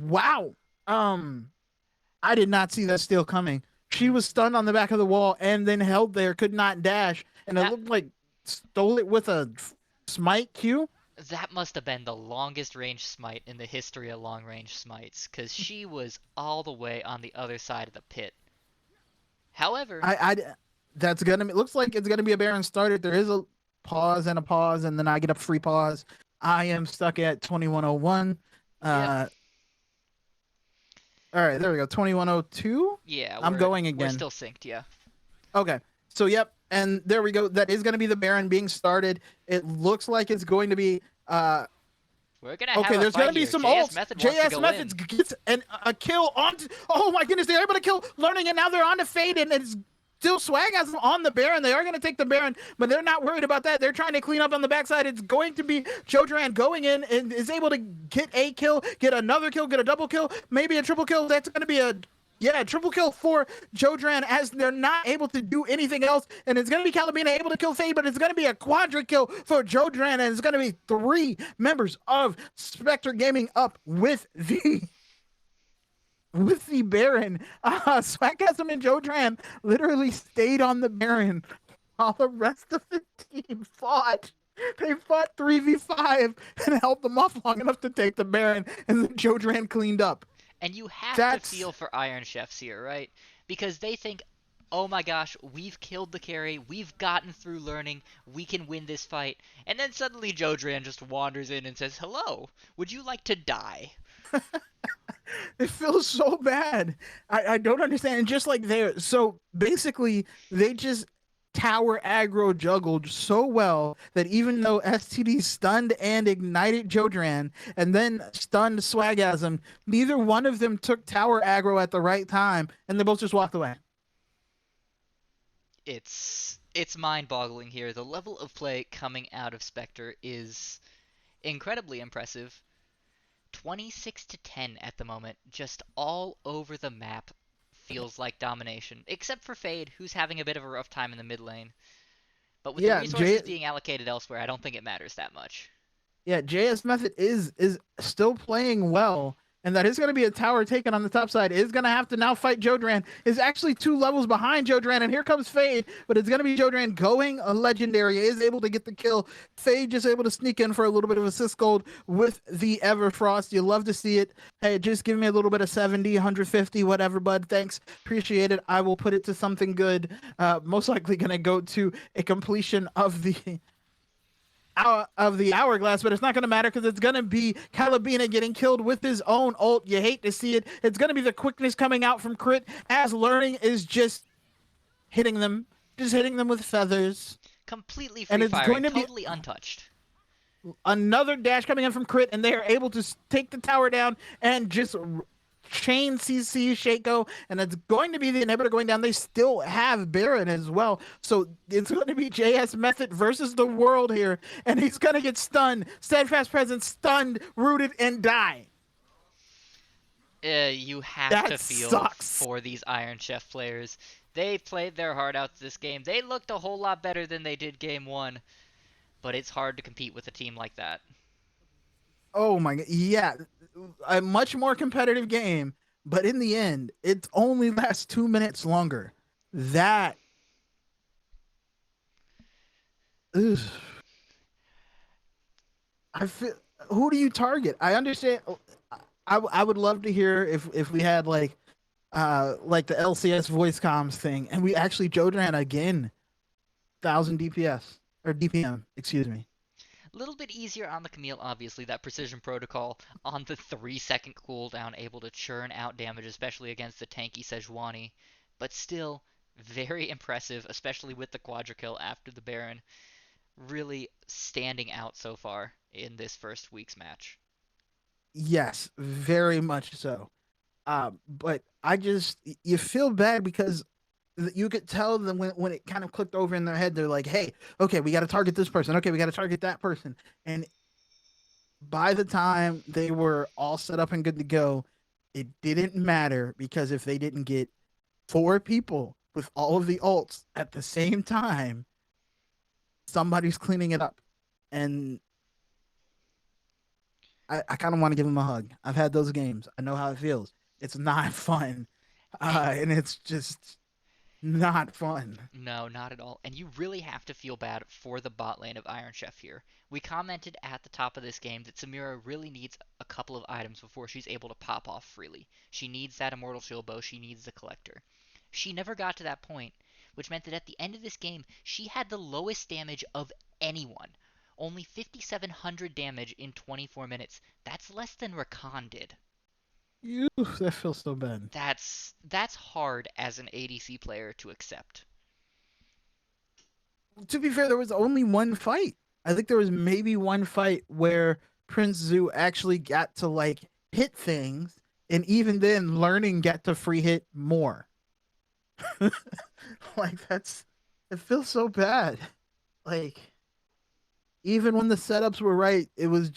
Wow. I did not see that steal coming. She was stunned on the back of the wall and then held there, could not dash, and it looked like stole it with a smite Q. That must have been the longest range smite in the history of long range smites, because she was all the way on the other side of the pit. However, That's gonna be, looks like it's gonna be a Baron started. There is a pause, and then I get a free pause. I am stuck at 2101. Yep. All right, there we go. 2102. yeah, I'm going again. We're still synced, yeah. Okay. So yep, and there we go. That is gonna be the Baron being started. It looks like it's going to be We're gonna have okay, a there's fight gonna be here. some JS ults. Method wants to JS go Methods in. gets a kill on. Oh my goodness, they're able to kill Learning, and now they're on to Fade, and it's still Swagasm on the Baron. They are going to take the Baron, but they're not worried about that. They're trying to clean up on the backside. It's going to be Jodran going in and is able to get a kill, get another kill, get a double kill, maybe a triple kill. That's going to be a Yeah, triple kill for Jodran as they're not able to do anything else. And it's going to be Calabina able to kill Fade, but it's going to be a quadra kill for Jodran. And it's going to be 3 members of Spectre Gaming up with the Baron. Swaggasm and Jodran literally stayed on the Baron while the rest of the team fought. They fought 3v5 and held them off long enough to take the Baron, and then Jodran cleaned up. And you have to That's feel for Iron Chefs here, right? Because they think, oh my gosh, we've killed the carry, we've gotten through learning, we can win this fight. And then suddenly Jodran just wanders in and says, hello, would you like to die? it feels so bad. I don't understand. And just like there, so basically they just tower aggro juggled so well that even though STD stunned and ignited Jodran and then stunned Swaggasm, neither one of them took tower aggro at the right time, and they both just walked away. It's mind-boggling here. The level of play coming out of Spectre is incredibly impressive. 26-10 at the moment, just all over the map. Feels like domination, except for Fade, who's having a bit of a rough time in the mid lane. But with the resources being allocated elsewhere, I don't think it matters that much. Yeah, JS Method is still playing well, and that is going to be a tower taken on the top side. Is going to have to now fight Jodran. Is actually 2 levels behind Jodran, and here comes Fade, but it's going to be Jodran going a legendary. Is able to get the kill. Fade just able to sneak in for a little bit of assist gold with the Everfrost. You love to see it. Hey, just give me a little bit of 70, 150, whatever, bud. Thanks. Appreciate it. I will put it to something good. Most likely going to go to a completion of the hourglass, but it's not going to matter because it's going to be Calabina getting killed with his own ult. You hate to see it. It's going to be the quickness coming out from Crit as learning is just hitting them with feathers. Completely free firing, totally untouched. Another dash coming in from Crit, and they are able to take the tower down and just chain CC Shaco, and it's going to be the inhibitor going down. They still have Baron as well, so it's going to be JS Method versus the world here, and he's going to get stunned. Steadfast Presence, stunned, rooted, and die. You have to feel for these Iron Chef players. They played their heart out this game. They looked a whole lot better than they did game 1, but it's hard to compete with a team like that. Oh my god, yeah, a much more competitive game, but in the end, it only lasts 2 minutes longer. That ugh. I feel, who do you target? I understand. I would love to hear if we had like the LCS voice comms thing, and we actually Jodran again, 1,000 DPS or DPM, excuse me. A little bit easier on the Camille, obviously, that precision protocol on the 3-second cooldown, able to churn out damage, especially against the tanky Sejuani. But still, very impressive, especially with the quadra kill after the Baron. Really standing out so far in this first week's match. Yes, very much so. But you feel bad because you could tell them when it kind of clicked over in their head, they're like, hey, okay, we got to target this person. Okay, we got to target that person. And by the time they were all set up and good to go, it didn't matter because if they didn't get 4 people with all of the ults at the same time, somebody's cleaning it up. And I kind of want to give them a hug. I've had those games. I know how it feels. It's not fun. And it's just not fun. No, not at all. And you really have to feel bad for the bot lane of Iron Chef here. We commented at the top of this game that Samira really needs a couple of items before she's able to pop off freely. She needs that Immortal Shield Bow, she needs the Collector. She never got to that point, which meant that at the end of this game, she had the lowest damage of anyone. Only 5,700 damage in 24 minutes. That's less than Rakan did. That feels so bad. That's hard as an ADC player to accept. To be fair, there was only one fight. I think there was maybe one fight where Prince Zoo actually got to like hit things, and even then, learning got to free hit more. Like it feels so bad. Like even when the setups were right, it was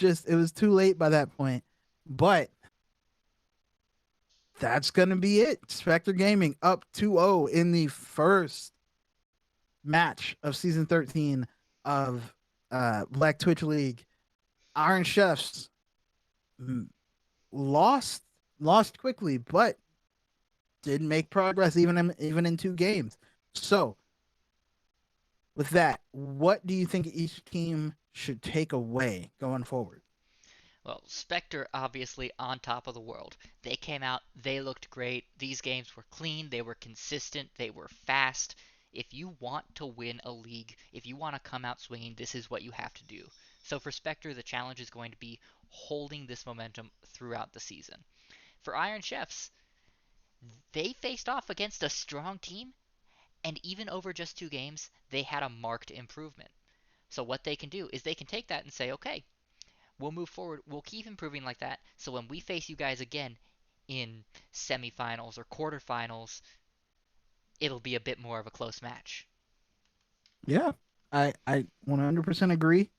too late by that point. But that's gonna be it. Spectre Gaming up 2-0 in the first match of season 13 of Black Twitch League. Iron Chefs mm, lost lost quickly, but did make progress even in 2 games. So with that, what do you think each team should take away going forward? Well, Spectre obviously on top of the world. They came out, they looked great. These games were clean, they were consistent, they were fast. If you want to win a league, if you want to come out swinging, this is what you have to do. So for Spectre, the challenge is going to be holding this momentum throughout the season. For Iron Chefs, they faced off against a strong team, and even over just 2 games, they had a marked improvement. So what they can do is they can take that and say, okay, we'll move forward. We'll keep improving like that. So when we face you guys again in semifinals or quarterfinals, it'll be a bit more of a close match. Yeah, I 100% agree.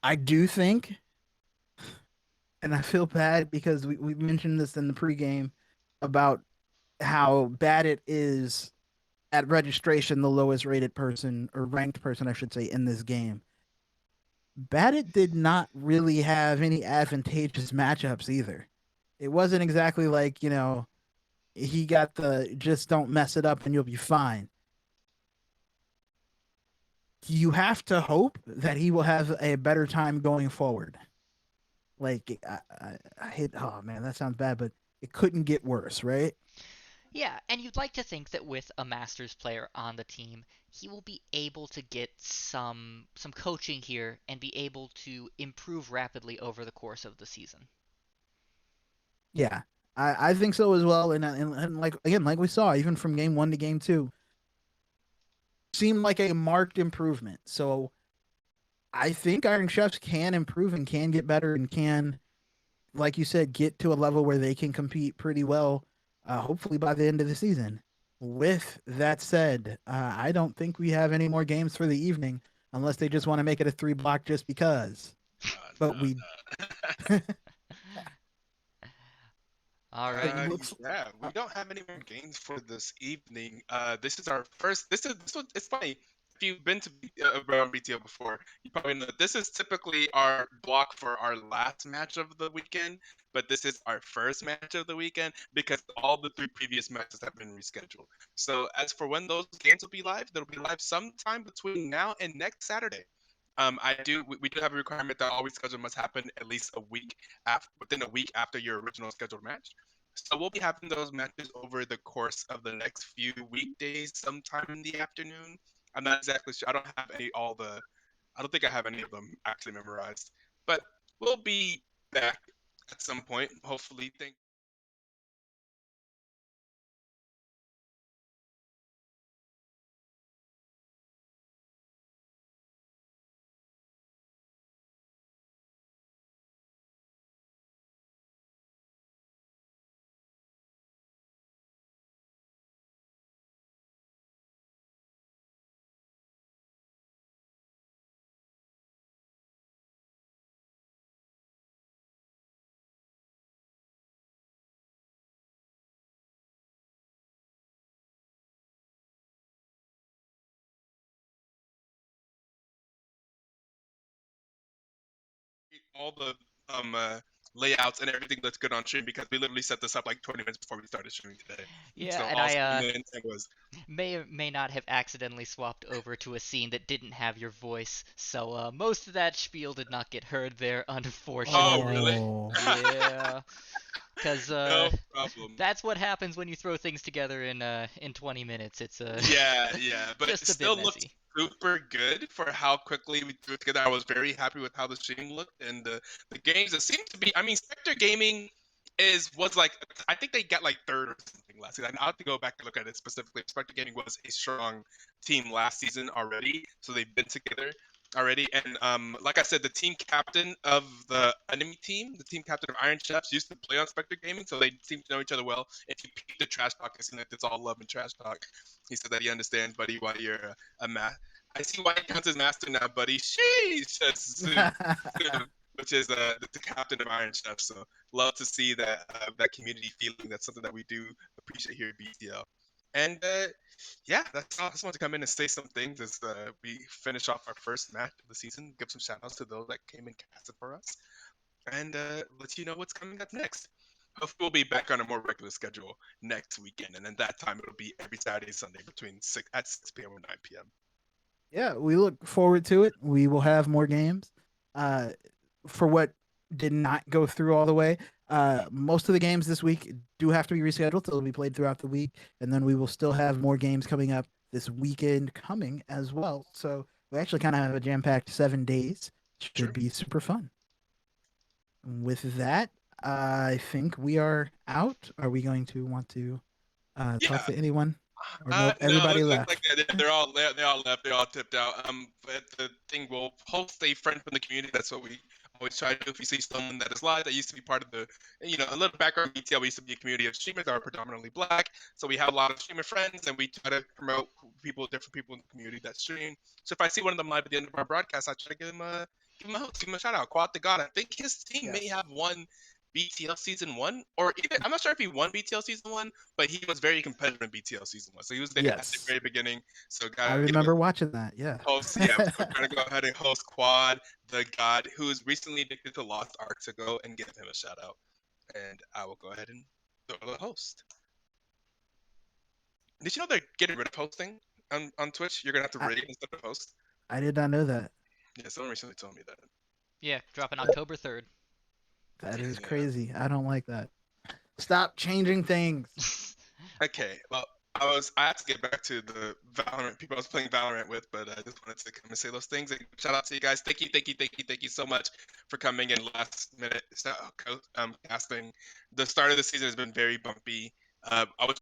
I do think, and I feel bad because we mentioned this in the pregame about how bad it is at registration, the lowest rated person or ranked person, I should say, in this game. Badit did not really have any advantageous matchups either. It wasn't exactly like, he got the just don't mess it up and you'll be fine. You have to hope that he will have a better time going forward. Like, I hate, oh man, that sounds bad, but it couldn't get worse, right? Yeah, and you'd like to think that with a Masters player on the team, he will be able to get some coaching here and be able to improve rapidly over the course of the season. Yeah, I think so as well. And like, again, like we saw, even from game 1 to game 2, seemed like a marked improvement. So I think Iron Chefs can improve and can get better and can, like you said, get to a level where they can compete pretty well, hopefully by the end of the season. With that said, I don't think we have any more games for the evening unless they just want to make it a 3 block just because. But No, we, no. it Alrighty. looks, Yeah, we don't have any more games for this evening. This is our first. This one. It's funny. If you've been to around BTL before, you probably know that this is typically our block for our last match of the weekend. But this is our first match of the weekend because all the 3 previous matches have been rescheduled. So as for when those games will be live, they'll be live sometime between now and next Saturday. We do have a requirement that all reschedule must happen at least a week after within a week after your original scheduled match. So we'll be having those matches over the course of the next few weekdays, sometime in the afternoon. I'm not exactly sure. I don't have any all the. I don't think I have any of them actually memorized, but we'll be back at some point. Hopefully, thank all the um uh, layouts and everything that's good on stream because we literally set this up like 20 minutes before we started streaming today. Yeah, So and all I stream intent was may or may not have accidentally swapped over to a scene that didn't have your voice, so most of that spiel did not get heard there, oh unfortunately. really? oh, Yeah, because No problem. that's what happens when you throw things together in 20 minutes. It's Yeah, but it just a bit still looked messy. super good for how quickly we threw it together. I was very happy with how the stream looked and the games. It seemed to be. I mean, Spectre Gaming was like I think they got like third or something last season. I have to go back and look at it specifically. Spectre Gaming was a strong team last season already, so they've been together already. And like I said, the team captain of the enemy team, the team captain of Iron Chefs, used to play on Spectre Gaming, so they seem to know each other well. If you peep the trash talk, it seems like it's all love and trash talk. He said that he understands, buddy, why you're a I see why he counts as master now, buddy. Sheesh. which is the captain of Iron Chef. So love to see that community feeling. That's something that we do appreciate here at BTL. And yeah, that's all. I just want to come in and say some things as we finish off our first match of the season. Give some shout outs to those that came and casted for us, and let you know what's coming up next. Hopefully, we'll be back on a more regular schedule next weekend, and then that time it'll be every Saturday, Sunday between 6 p.m. or 9 p.m. Yeah, we look forward to it. We will have more games. Uh, for what did not go through all the way, most of the games this week do have to be rescheduled. So they'll be played throughout the week, and then we will still have more games coming up this weekend coming as well. So we actually kind of have a jam-packed 7 days. Should True. be super fun. With that, I think we are out. Are we going to want to talk Yeah. to anyone? Or nope, No, everybody it looks left. like they all left. They all tipped out. But the thing will host a friend from the community. That's what we always try to do. If you see someone that is live that used to be part of the, a little background detail. We used to be a community of streamers that are predominantly black. So we have a lot of streamer friends, and we try to promote different people in the community that stream. So if I see one of them live at the end of our broadcast, I try to give him a host, give him a shout out. Quad the God. I think his team may have won BTL season 1, or even I'm not sure if he won BTL season 1, but he was very competitive in BTL season 1. So he was there at the Yes. very beginning. So I gotta give remember watching that. Yeah. host, yeah. So we're gonna go ahead and host Quad the God, who is recently addicted to Lost Ark, to go and give him a shout out. And I will go ahead and throw the host. Did you know they're getting rid of hosting on Twitch? You're gonna have to I- raid instead of host. I did not know that. Yeah, someone recently told me that. Yeah, dropping October 3rd. That is Yeah. crazy. I don't like that. Stop changing things. Okay, well, I had to get back to the Valorant people I was playing Valorant with, but I just wanted to come and say those things. And shout out to you guys. Thank you so much for coming in last minute casting. The start of the season has been very bumpy. I was